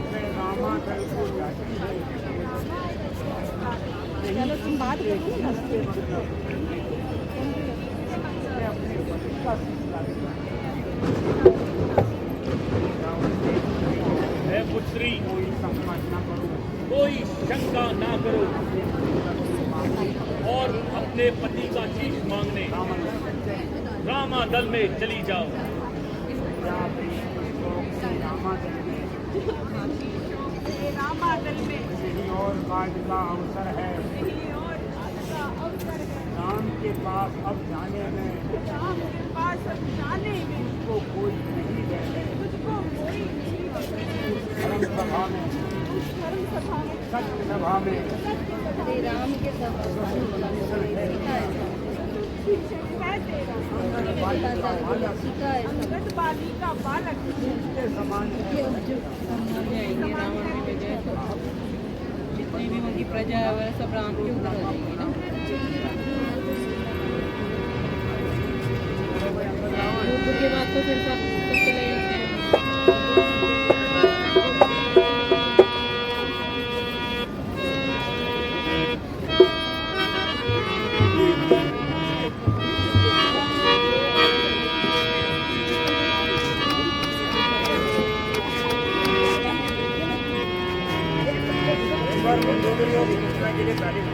[SPEAKER 1] अरे रामा दल को जाती है। चलो तुम बात करो ना।
[SPEAKER 8] पुत्री
[SPEAKER 1] कोई संकोच न करो,
[SPEAKER 8] कोई शंका ना करो और अपने पति का शीश मांगने रामा दल में चली जाओ।
[SPEAKER 1] रामा दल में यही और काज का अवसर है। राम के पास अब जाने में तुझको कोई नहीं रहे। धर्म सभा में सत्य सभा में
[SPEAKER 3] राम के
[SPEAKER 2] अंगद बाली का बालक
[SPEAKER 1] के समान
[SPEAKER 9] जितनी भी उनकी प्रजा है वह सब राम के ऊपर हो जाएगी ना। युद्ध के बाद तो फिर सब चले जाते हैं।
[SPEAKER 1] के लिए तारीफ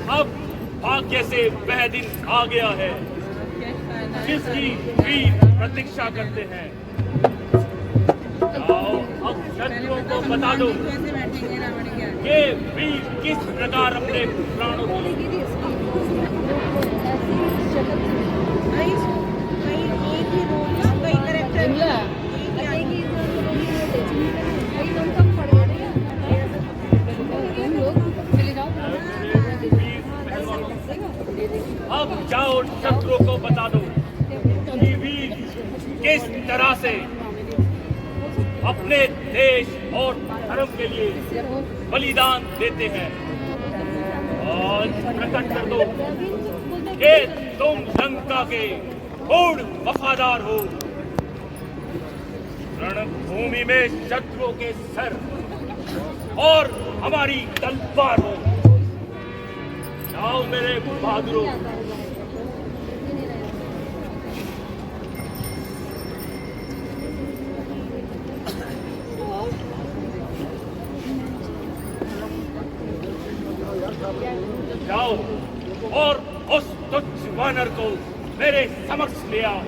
[SPEAKER 8] अब भाग्य से वह दिन आ गया है जिसकी वीर प्रतीक्षा करते हैं। आओ अब शत्रुओं को बता दो ये वीर किस प्रकार अपने प्राणों को अब जाओ शत्रुओं को बता दो कि वीर किस तरह से अपने देश और धर्म के लिए बलिदान देते हैं और प्रकट कर दो कि तुम लंका के पूर्ण वफादार हो। रणभूमि में शत्रुओं के सर और हमारी तलवार हो। जाओ मेरे बहादुरों। जाओ और उस तुच्छ वानर को मेरे समक्ष ले आओ।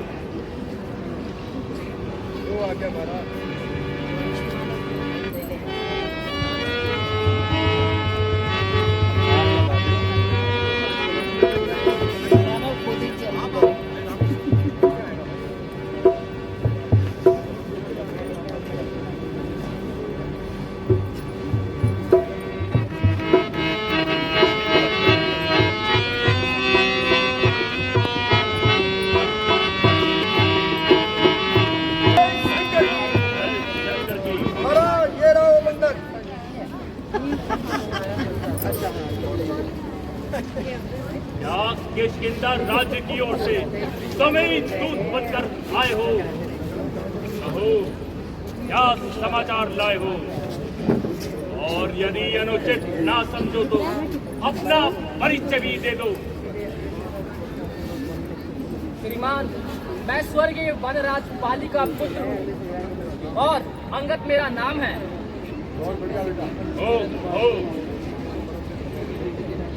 [SPEAKER 8] किष्किंधा राज्य की ओर से तुम्हें दूत बनकर आए हो। कहो क्या समाचार लाए हो, और यदि अनुचित ना समझो तो अपना परिचय भी दे दो।
[SPEAKER 5] श्रीमान, मैं स्वर्गीय वनराज पाली का पुत्र हूँ और अंगद मेरा नाम है।
[SPEAKER 8] ओ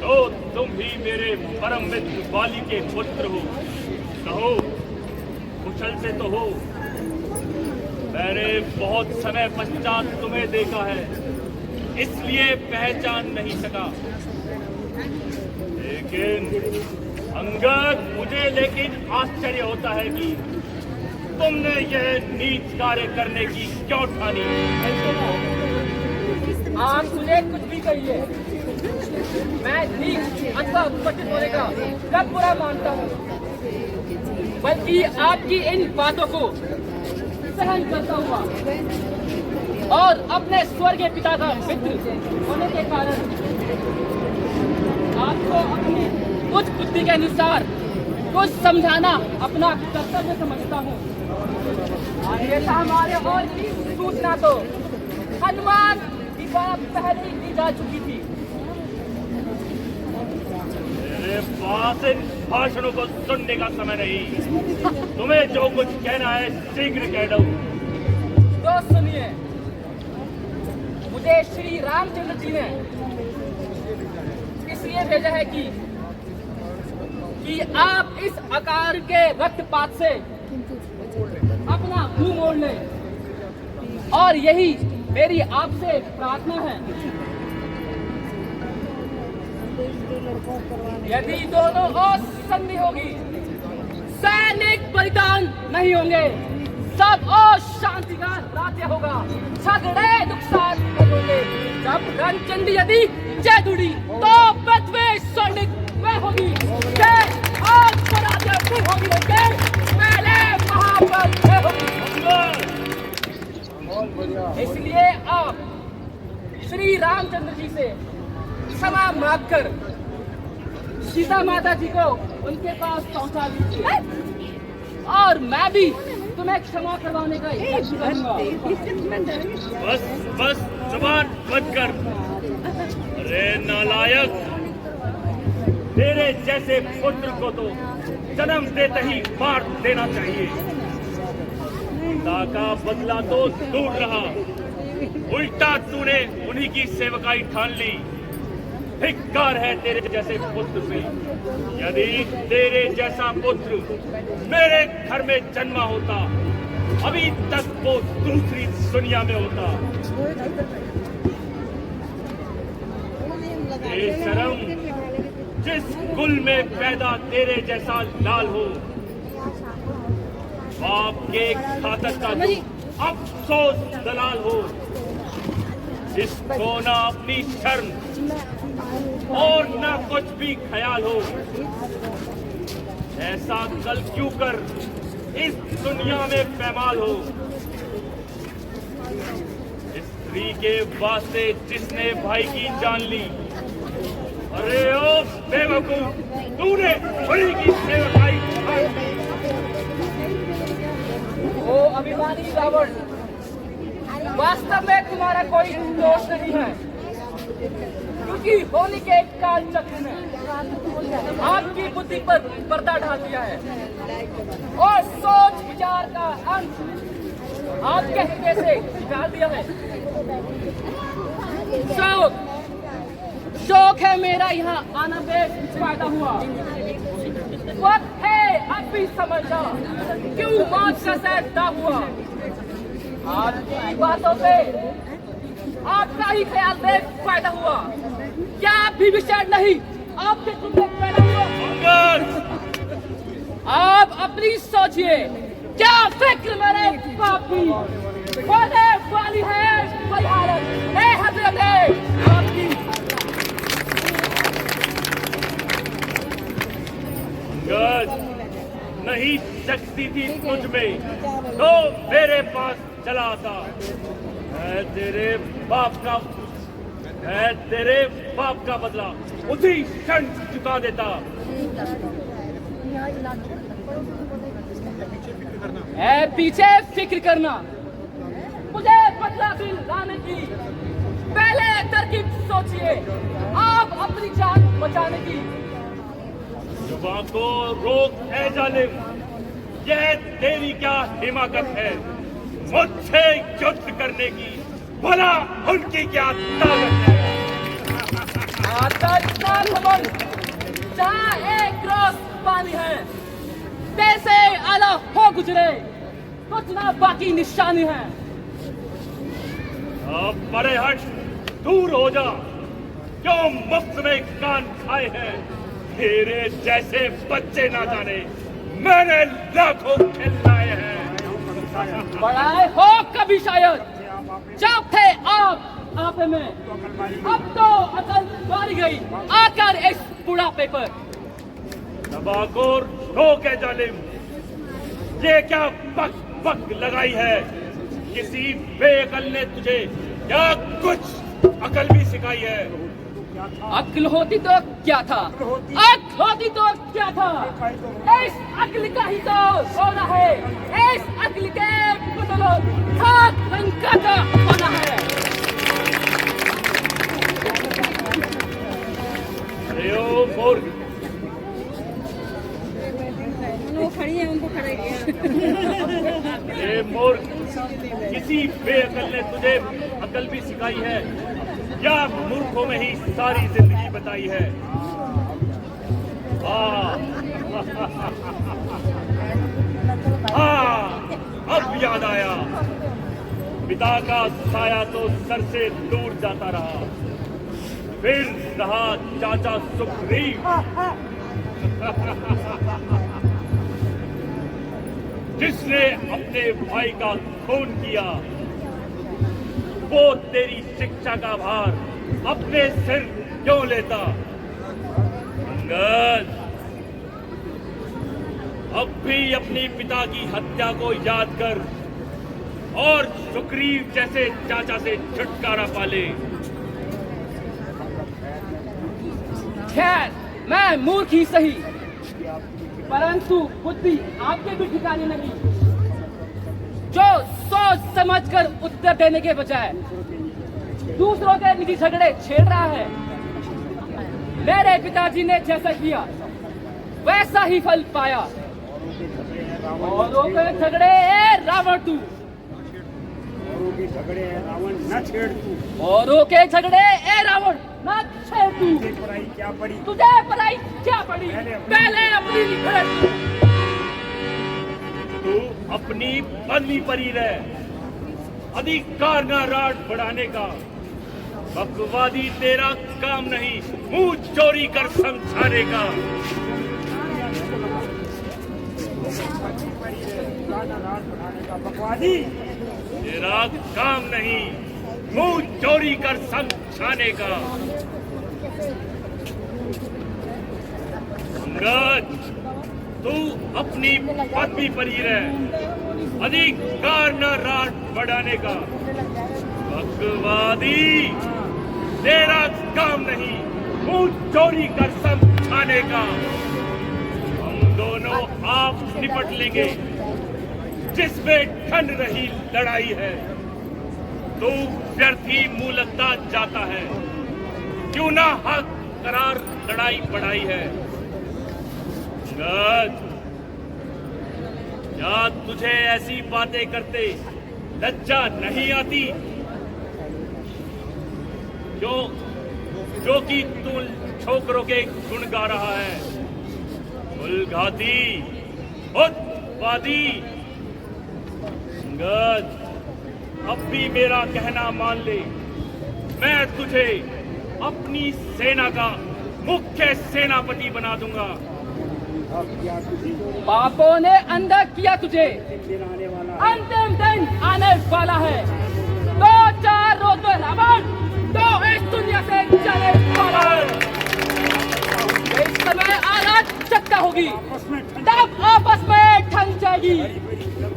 [SPEAKER 8] तो तुम ही मेरे परम मित्र बाली के पुत्र हो। कहो कुशल से तो हो। मैंने बहुत समय पश्चात तुम्हें देखा है, इसलिए पहचान नहीं सका। लेकिन अंगद, मुझे लेकिन आश्चर्य होता है कि तुमने यह नीच कार्य करने की क्यों ठानी।
[SPEAKER 5] आप मुझे कुछ भी कहिए, मैं नीच अथवा पतित होने का कब बुरा मानता हूँ, बल्कि आपकी इन बातों को सहन करता हुआ और अपने स्वर्गीय पिता का मित्र होने के कारण आपको अपनी कुछ बुद्धि के अनुसार कुछ समझाना अपना कर्तव्य समझता हूँ। अन्यथा हमारे और की सूचना तो हनुमान की बात पहले ही दी जा चुकी थी।
[SPEAKER 8] मेरे पास इन भाषणों को सुनने का समय नहीं। तुम्हें जो कुछ कहना है शीघ्र कह दो।
[SPEAKER 5] तो सुनिए, मुझे श्री रामचंद्र जी ने इसलिए भेजा है कि आप इस आकार के रक्तपात से अपना मुंह मोड़ लें, और यही मेरी आपसे प्रार्थना है। यदि दोनों ओर संधि होगी, सैनिक बलिदान नहीं होंगे, सब और शांति का राज्य होगा, झगड़े नुकसान नहीं होंगे। जब रणचंडी यदि जय दुड़ी तो पृथ्वी स्वर्णिक में होगी, जय और स्वराज्य भी होगी, लेकिन पहले महाबल में होगी। इसलिए आप श्री रामचंद्र जी से क्षमा मांगकर सीता माता जी को उनके पास पहुंचा दीजिए, और मैं भी तुम्हें क्षमा करवाने का यत्न करूंगा।
[SPEAKER 8] बस जुबान बंद कर। अरे नालायक, तेरे जैसे पुत्र को तो जन्म देते ही मार देना चाहिए। पिता का बदला तो दूर रहा, उल्टा तूने उन्हीं की सेवकाई ठान ली। धिक्कार है तेरे जैसे पुत्र पे। यदि तेरे जैसा पुत्र मेरे घर में जन्मा होता, अभी तक वो दूसरी दुनिया में होता। बेशरम, जिस कुल में पैदा तेरे जैसा लाल हो, बाप के घातक का तू अफसोस दलाल हो, जिसको ना अपनी शर्म और ना कुछ भी ख्याल हो, ऐसा कल क्यों कर इस दुनिया में पैमाल हो। स्त्री के वास्ते जिसने भाई की जान ली, अरे ओ बेवकूफ, तूने बड़ी की सेवकाई ठान ली।
[SPEAKER 5] ओ अभिमानी रावण, वास्तव में तुम्हारा कोई दोष नहीं है, क्योंकि होली के काल चक्र ने आपकी बुद्धि पर पर्दा डाल दिया है और सोच विचार का अंत आपके हृदय से निकाल दिया है। शौक है मेरा यहाँ आना बेफायदा हुआ। वक्त है अब भी समझ जाओ क्यों मौत का सैदा हुआ। आपकी बातों से आपका ही ख्याल बेफायदा हुआ। क्या आप भी विचार नहीं आपके तुमने पैदा हुआ। आप अपनी सोचिए, क्या फिक्र मेरे बाप की होने वाली है वही हालत है हजरत आपकी।
[SPEAKER 8] नहीं सकती थी तुझ में तो मेरे पास चला था। मैं तेरे बाप का बदला उसी क्षण चुका देता।
[SPEAKER 5] पीछे फिक्र करना, मुझे बदला दिलाने की पहले तरकीब सोचिए, आप अपनी जान बचाने की।
[SPEAKER 8] जुबान को रोक ऐ जालिम, यह तेरी क्या हिमाकत है मुझसे युद्ध करने की, भला उनकी क्या ताकत है।
[SPEAKER 5] जहाँ एक रोज पानी है कैसे आला हो गुजरे कुछ ना बाकी निशानी है।
[SPEAKER 8] अब बड़े हट दूर हो जा, क्यों मुफ्त में कान खाए हैं। तेरे जैसे बच्चे ना जाने मैंने लाखों खिलाए हैं।
[SPEAKER 5] बड़ाए हो कभी शायद जब थे आप आपे में, अब तो अकल मारी गई आकर इस बुढ़ापे पर।
[SPEAKER 8] तबाकोर रोक है जालिम, ये क्या पक पक लगाई है। किसी बेअकल ने तुझे क्या कुछ अकल भी सिखाई है।
[SPEAKER 5] अक्ल होती तो क्या था, अक्ल होती तो क्या था। इस अक्ल का ही तो होना है, इस अक्ल के बदलो खाक रंग का होना है।
[SPEAKER 8] अरे ओ मूर्ख,
[SPEAKER 2] खड़ी है उनको खड़े
[SPEAKER 8] अरे मूर्ख, किसी बेअकल ने तुझे अकल भी सिखाई है या मूर्खों में ही सारी जिंदगी बताई है। अब याद आया, पिता का साया तो सर से दूर जाता रहा, फिर रहा चाचा सुग्रीव। जिसने अपने भाई का खून किया, वो तेरी शिक्षा का भार अपने सिर क्यों लेता। अंगद, अब भी अपनी पिता की हत्या को याद कर और सुग्रीव जैसे चाचा से छुटकारा पाले।
[SPEAKER 5] खैर, मैं मूर्ख ही सही, परंतु बुद्धि आपके भी ठिकाने नहीं, जो सोच समझकर उत्तर देने के बजाय दूसरों के निजी झगड़े छेड़ रहा है। मेरे पिताजी ने जैसा किया वैसा ही फल पाया। औरों के झगड़े रावण तू,
[SPEAKER 1] औरों के झगड़े रावण न छेड़ तू,
[SPEAKER 5] औरों के झगड़े रावण न छेड़ तू।
[SPEAKER 1] तुझे पराई क्या पड़ी,
[SPEAKER 5] तुझे पराई क्या पड़ी, पहले अपनी निखर
[SPEAKER 8] तू अपनी पदवी परी रह, अधिकार न राट बढ़ाने का। बकवादी तेरा काम नहीं, मुंह चोरी कर समझाने का।
[SPEAKER 1] बकवादी
[SPEAKER 8] तेरा काम नहीं, मुंह चोरी कर समझाने का। अंगद, तू अपनी पदवी पर ही रह, अधिकार न राट बढ़ाने का। बकवादी तेरा काम नहीं, मुंह चोरी कर समझाने का। हम दोनों आप निपट लेंगे, जिसमें ठंड रही लड़ाई है। तो व्यर्थ ही मुंह लगता जाता है। क्यों ना हक करार लड़ाई बढ़ाई है। अंगद, क्या तुझे ऐसी बातें करते लज्जा नहीं आती? जो कि तू छोकरों के गुण गा रहा है। उलघाती, उत्पादी। अंगद, अब भी मेरा कहना मान ले। मैं तुझे अपनी सेना का मुख्य सेनापति बना दूंगा।
[SPEAKER 5] पापों ने अंधा किया तुझे। अंतिम दिन आने वाला है। 2-4 रोज में रावण तो इस दुनिया से जाने वाला है। इस समय आराध चक्का होगी, तब आपस में ठन जाएगी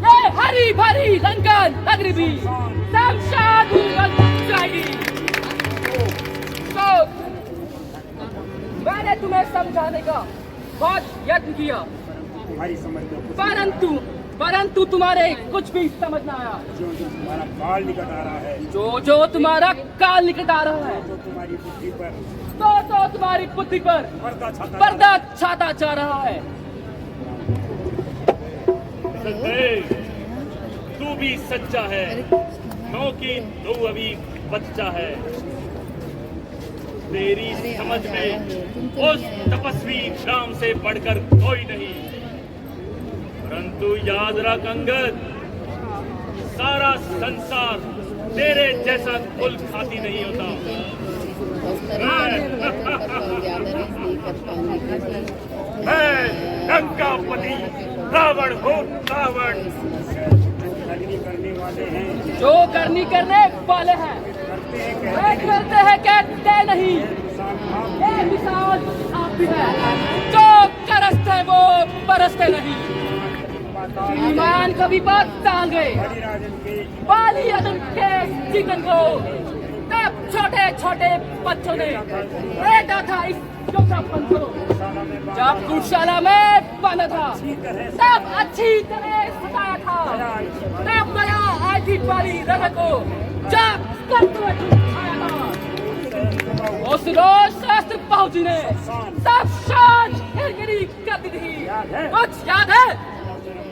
[SPEAKER 5] ये हरी भरी लंका नगरी भी शमशान बन जाएगी। तो मैंने तुम्हें समझाने का बहुत यत्न किया, परंतु तुम्हारे कुछ भी समझ न आया।
[SPEAKER 1] जो तुम्हारा काल निकट आ रहा है,
[SPEAKER 5] जो तुम्हारा काल निकट आ रहा है,
[SPEAKER 1] तो तुम्हारी बुद्धि पर
[SPEAKER 5] तो तुम्हारी बुद्धि पर पर्दा छाता जा रहा है।
[SPEAKER 8] तू भी सच्चा है, क्योंकि तू अभी बच्चा है। तेरी समझ में उस तपस्वी राम से बढ़कर कोई नहीं। परंतु याद रख अंगद, सारा संसार तेरे जैसा कुल खाती नहीं होता। मैं लंकापति रावण हूँ, रावण।
[SPEAKER 1] करने वाले हैं,
[SPEAKER 5] जो करने वाले हैं वे करते हैं, कहते नहीं। ये मिसाल आप भी है, जो करते वो बरसते नहीं। ईमान कभी बात टाल गए बाली आदम के चिकन को, तब छोटे छोटे बच्चों ने रेटा था इस योद्धापन को। जब कुशाला में बना था तब अच्छी तरह सताया था, तब गया आधी वाली रग को जब आया था। उस रोज शास्त्र पहुंचने सब शान हिरगिरी करती थी। कुछ याद है?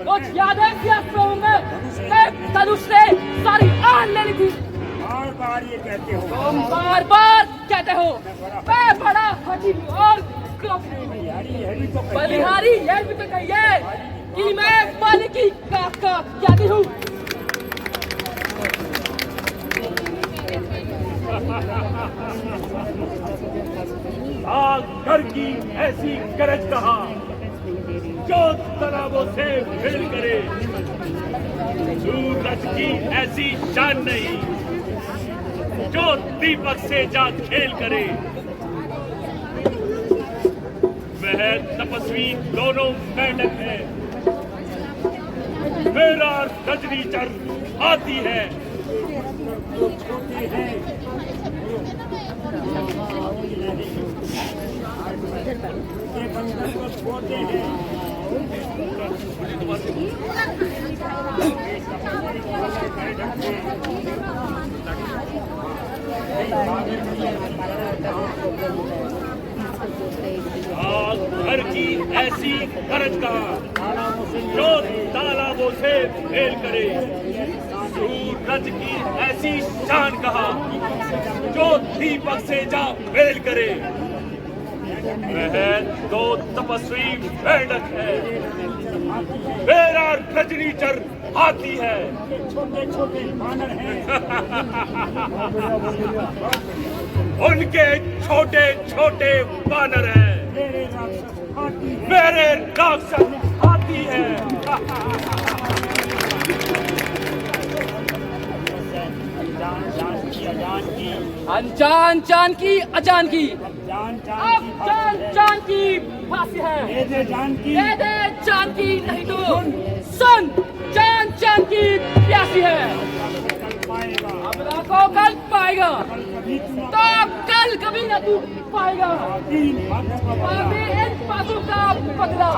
[SPEAKER 5] कुछ याद है? धनुष से सारी आन लेनी थी।
[SPEAKER 1] बार बार ये कहते हो,
[SPEAKER 5] तुम बार बार कहते हो मैं बड़ा हकीम और बलिहारी। यह भी तो कहिए कि मैं बलि की काका कहती हूँ।
[SPEAKER 8] घर की ऐसी गरज कहा जो तालाबों से खेल करे। सूरज की ऐसी शान नहीं जो दीपक से जा खेल करे। वह तपस्वी दोनों मेंढक है, मेरा रजनी चर आती है।
[SPEAKER 1] छोटे हैं, ये बंधन को छोड़ते हैं।
[SPEAKER 8] घर की ऐसी गरज कहा जो तालाबों से खेल करे। सूरज की ऐसी शान कहा जो दीपक से जा मेल करे। वह दो तपस्वी मेंढक है, मेरा रजनीचर हाथी है।
[SPEAKER 1] छोटे छोटे बानर हैं,
[SPEAKER 8] उनके छोटे छोटे बानर हैं। मेरे राक्षस हाथी है।
[SPEAKER 5] अनजान जान की अजान की, अब जान की फांसी है।
[SPEAKER 1] दे जान की,
[SPEAKER 5] दे दे जान की, नहीं तो सुन जान की प्यासी है। अब लाखों कल पाएगा तो कल कभी न तू पाएगा। अभी इन पापों का बदला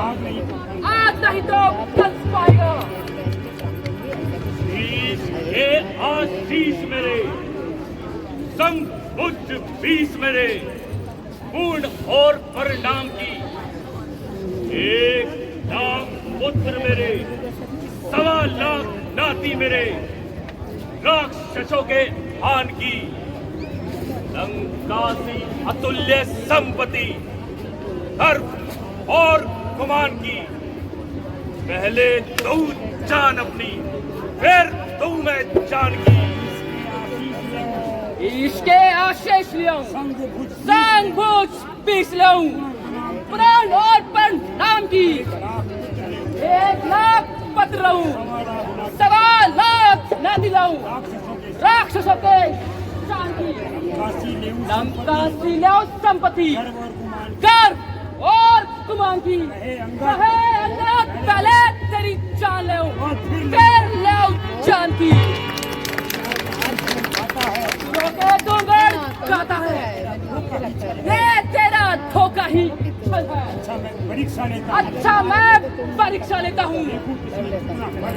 [SPEAKER 5] आज नहीं तो कल पाएगा।
[SPEAKER 8] ये आशीष मेरे संग बुद्ध 20 मेरे पूर्ण और परिणाम की 1 लाख पुत्र मेरे 1.25 लाख नाती मेरे राक्षसों के आन की लंकासी अतुल्य संपत्ति धर्म और गुमान की पहले तू जान अपनी फिर तू मैं जान की
[SPEAKER 5] इसके आशीष लियाऊं संग भुज 20 लाऊं प्राण और परिणाम की 1 लाख पत्र लाऊं 1.25 लाख न दिलाऊं राक्षसों के जान की लंकासी लाऊं संपत्ति कर और गुमान की कहे अंगद पहले तेरी जान ले फिर ले जान की रोके डोंगर गाता है ये तेरा धोखा ही फल है अच्छा मैं परीक्षा लेता हूँ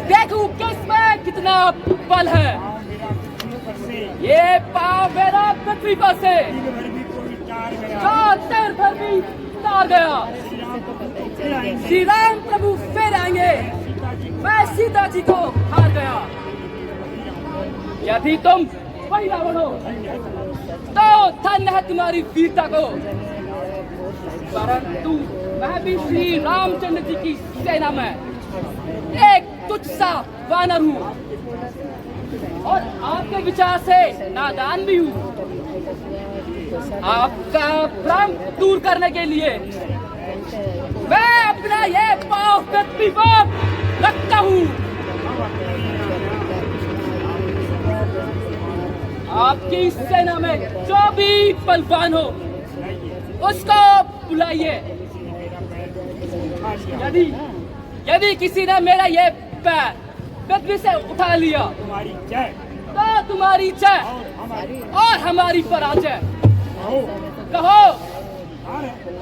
[SPEAKER 5] देखूं किसमें कितना बल है ये पाँव मेरा पृथ्वी पर से तेर भर भी तार गया श्री राम प्रभु फिर आएंगे मैं सीता जी को हार गया यदि तुम वही रावण हो तो धन्य है तुम्हारी वीरता को परंतु मैं भी श्री रामचंद्र जी की सेना में एक तुच्छ सा वानर हूँ और आपके विचार से नादान भी हूँ आपका भ्रम दूर करने के लिए मैं अपना ये पाँव पृथ्वी पर रखता हूँ आपकी सेना में जो भी बलवान हो उसको बुलाइए यदि किसी ने मेरा ये पैर पृथ्वी से उठा लिया तो तुम्हारी जय और हमारी पराजय कहो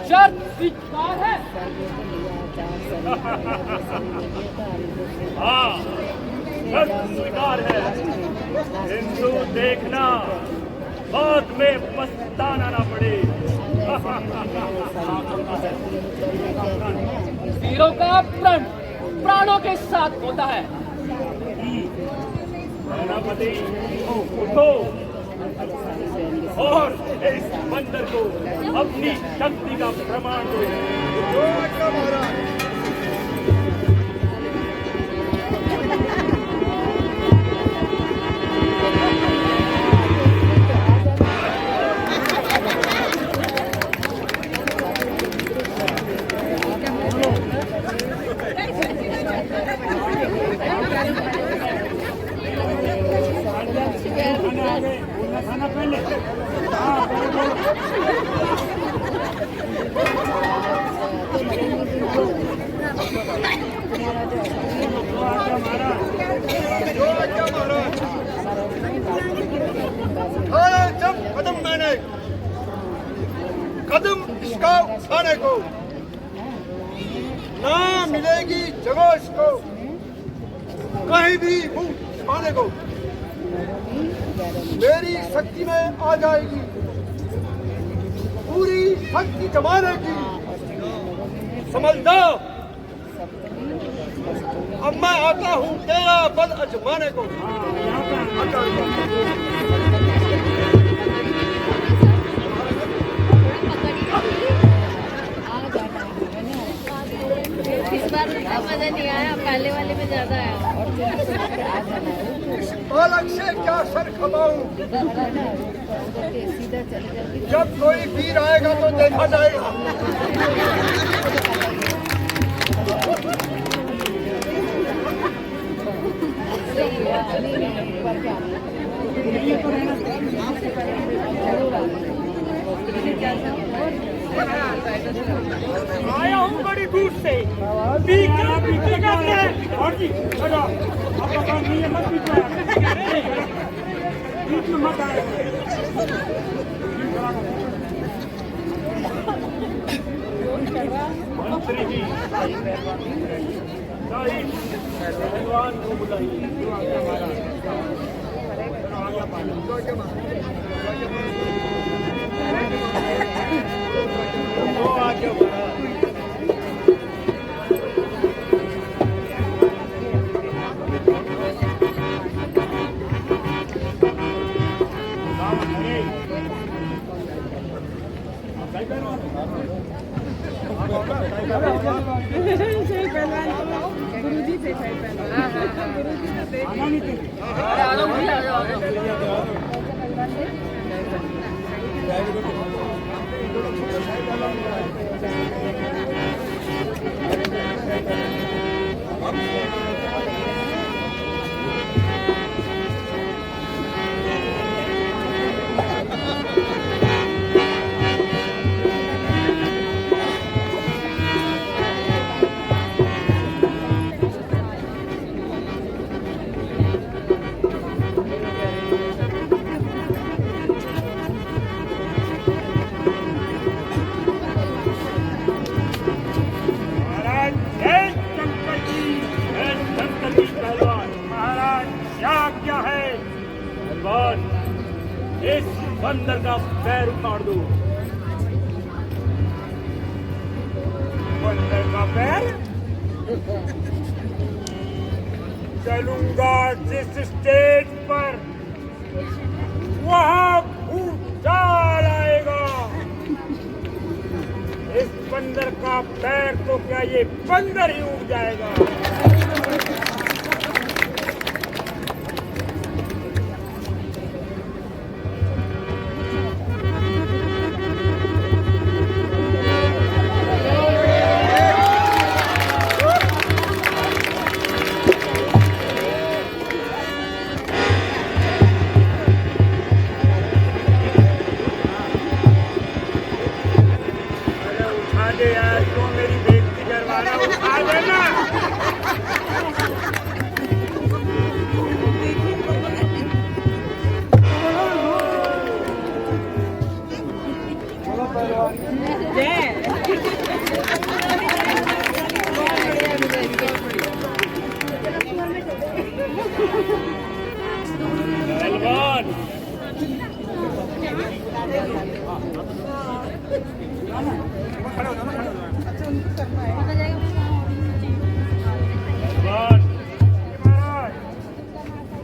[SPEAKER 5] शर्त स्वीकार है
[SPEAKER 8] हाँ शर्त स्वीकार है हिंदू देखना बाद में पछताना ना पड़े
[SPEAKER 5] वीरों का प्रण प्राणों के साथ होता है
[SPEAKER 8] सेनापति उठो और इस बंदर को अपनी शक्ति का प्रमाण दो
[SPEAKER 6] जब कदम मैंने कदम इसका उठाने को ना मिलेगी जगह इसको कहीं भी मुंह छुपाने को मेरी शक्ति में आ जाएगी पूरी शक्ति जमाने की समझदार अब मैं आता हूँ तेरा बल अजमाने को
[SPEAKER 10] इस बार मजा नहीं आया पहले वाले में ज्यादा आया
[SPEAKER 6] अलग से क्या सर खपाऊं जब कोई वीर आएगा तो देखा जाएगा
[SPEAKER 1] आया हूँ बड़ी दूर से पीछे करते हैं और जी चलो आपका काम नहीं है मत पीछे बीच में मत आए
[SPEAKER 8] मंत्री जी
[SPEAKER 4] पहलवान को बुलाइए।
[SPEAKER 9] गुरुजी से
[SPEAKER 8] इस बंदर का पैर उतार दो।
[SPEAKER 1] बंदर का पैर? चलूंगा जिस स्टेज पर वहां भूचाल आएगा। इस बंदर का पैर तो क्या ये बंदर ही उड़ जाएगा।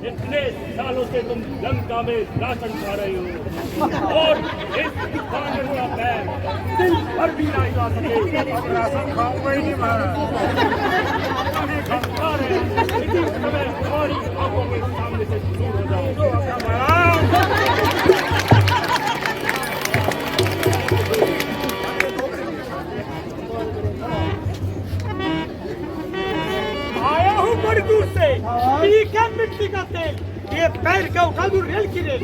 [SPEAKER 8] इतने सालों से तुम लंका में राशन खा रहे हो और इस बंदर का पैर दिल भर भी नहीं खा सके।
[SPEAKER 1] राशन खाऊंगा ही नहीं महाराज।
[SPEAKER 8] खा रहे हैं इसी समय हमारी आंखों के सामने से दूर हो जाओ।
[SPEAKER 1] आया हूँ बड़ी दूर से, ठीक है मिट्टी का तेल, ये पैर का उठा दूं रेल की रेल।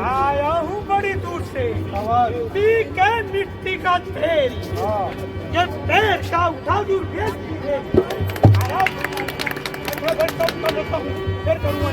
[SPEAKER 1] आया हूँ बड़ी दूर से, ठीक है मिट्टी का तेल, ये पैर का उठा दूं रेल की रेल। फिर करूँगा।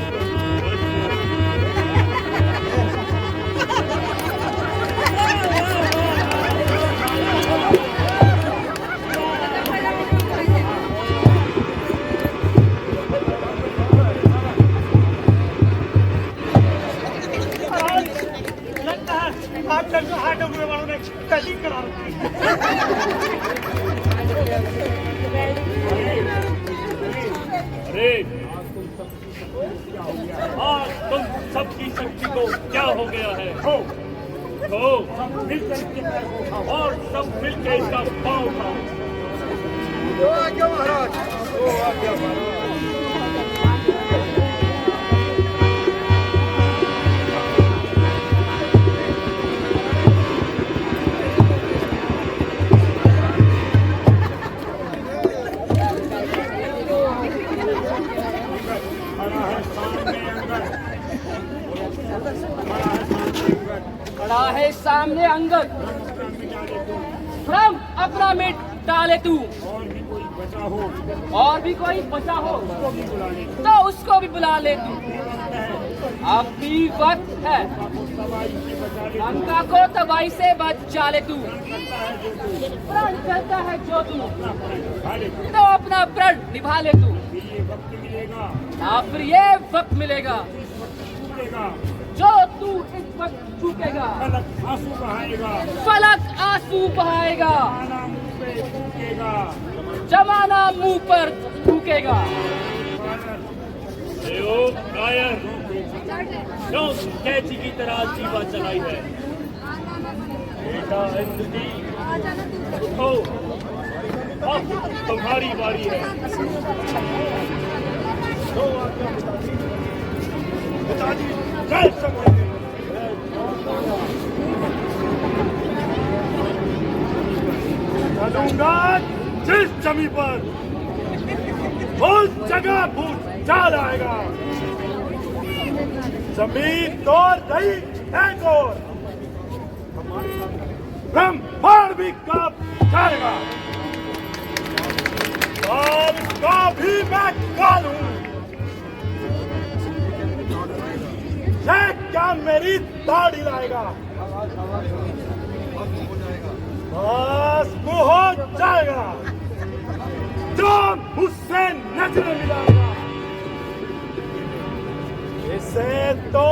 [SPEAKER 8] अरे आज तुम सबकी शक्ति को क्या हो गया है? हो और सब मिलकर इसका पाँव उठाओ।
[SPEAKER 6] महाराज
[SPEAKER 5] खड़ा है सामने अंगद, भ्रम अपना मिट डाले तू। और भी कोई बचा हो तो उसको भी बुला ले तू। अब भी वक्त है।
[SPEAKER 1] तबाही से बचा ले।
[SPEAKER 5] लंका को तबाही से बचा ले तू।
[SPEAKER 1] करता है जो तू,
[SPEAKER 5] प्रण करता है जो तू,
[SPEAKER 1] अपना प्रण निभा ले तू।
[SPEAKER 5] तो अपना प्रण निभा ले तू।
[SPEAKER 1] फिर ये वक्त मिलेगा,
[SPEAKER 5] ना फिर ये वक्त मिलेगा
[SPEAKER 1] इस वक्त छूटेगा,
[SPEAKER 5] जो तू इस वक्त चूकेगा।
[SPEAKER 1] फलक आंसू बहाएगा,
[SPEAKER 5] फलक आंसू बहाएगा,
[SPEAKER 1] आना मुंह पे फूकेगा।
[SPEAKER 5] जमाना मुंह पर थूकेगा।
[SPEAKER 8] कायर क्यों कैची की तरह जीवा चलाई है? बेटा इंद्र जी उठो, अब तुम्हारी बारी है।
[SPEAKER 6] पिताजी जय संग्राम। चलूंगा जिस जमी पर उस जगह भूचाल आएगा। जमीन तो रही एक और ब्रह्मांड भी कांप जाएगा। और का भी मैं कालूं। ये क्या मेरी दाढ़ी लाएगा? बस वो हो जाएगा जो मुझसे नजरें मिलाएगा। इसे तो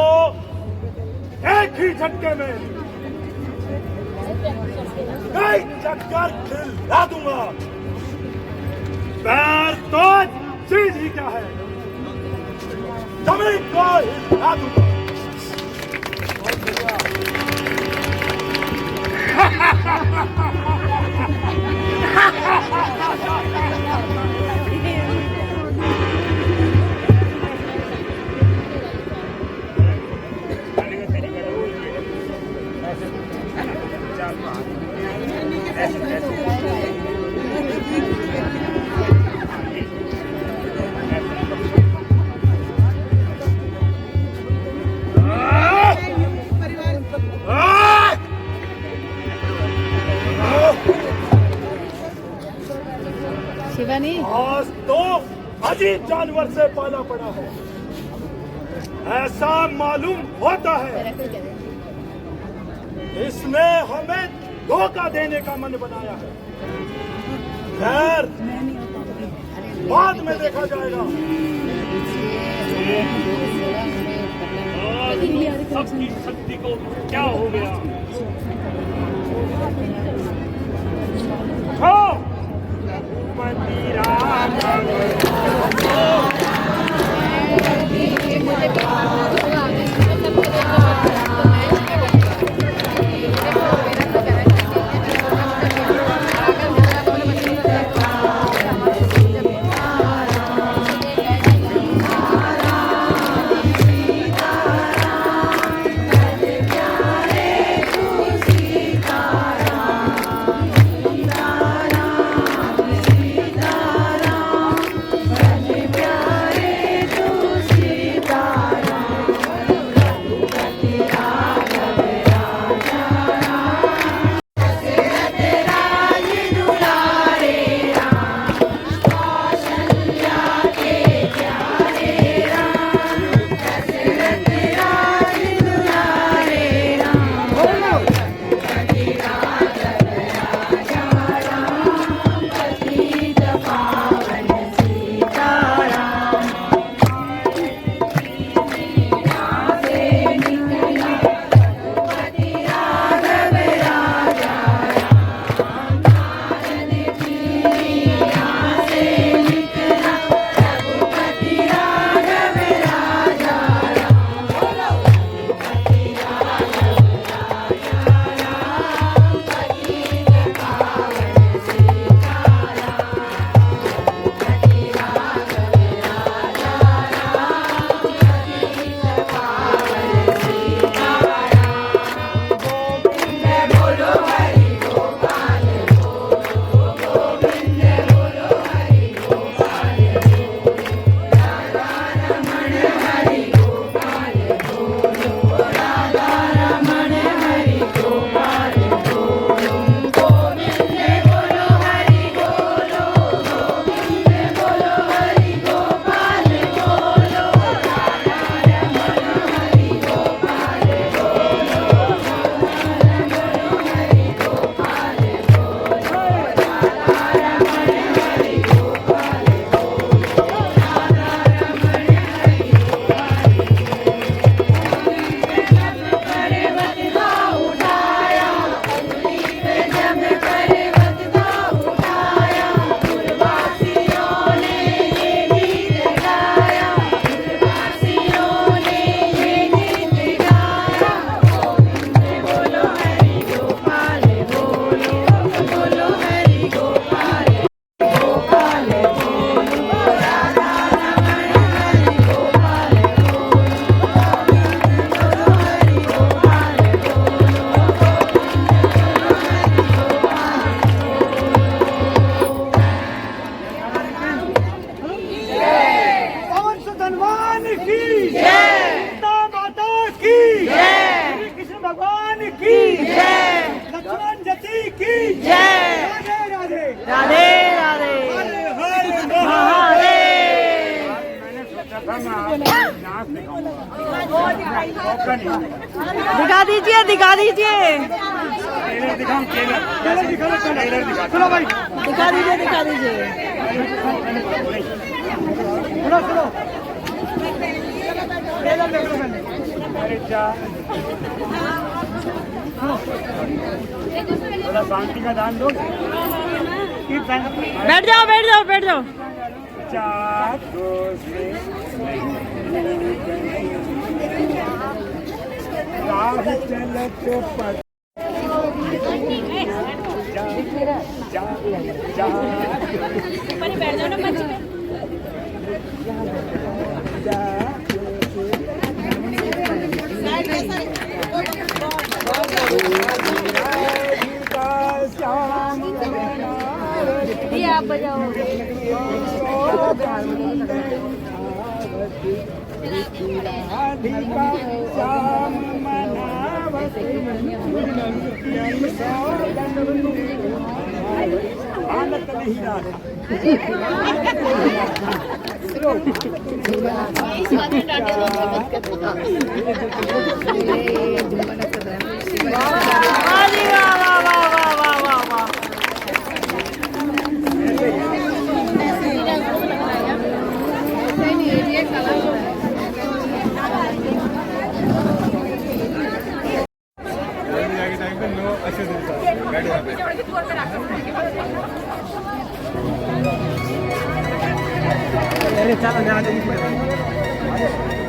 [SPEAKER 6] एक ही झटके में कई चक्कर खिला दूंगा। पैर तो चीज ही क्या है, जमीन को हिला दूंगा।
[SPEAKER 3] शिवानी
[SPEAKER 6] आज तो अजीब जानवर से पाला पड़ा है, ऐसा मालूम होता है। इसने हमें धोखा देने का मन बनाया है। खैर बाद में देखा जाएगा।
[SPEAKER 8] सबकी शक्ति को क्या हो गया?
[SPEAKER 1] नाच दिखाऊंगा।
[SPEAKER 9] दिखा दीजिए दिखा दीजिए
[SPEAKER 1] टेलर दिखाऊं, टेलर दिखा दो, टेलर दिखा। सुनो भाई,
[SPEAKER 9] दिखा दीजिए दिखा दीजिए।
[SPEAKER 1] सुनो सुनो, टेलर देख लो पहले। अरे जा, थोड़ा शांति का दान दो।
[SPEAKER 9] बैठ जाओ बैठ जाओ बैठ जाओ।
[SPEAKER 1] चार राह चलते पर
[SPEAKER 2] बैठ जाओ ना मंच पे।
[SPEAKER 10] ये आप बजाओ।
[SPEAKER 1] आनंद नहीं रहा।
[SPEAKER 10] इस बात में डांटे तो मत करना।
[SPEAKER 1] चलो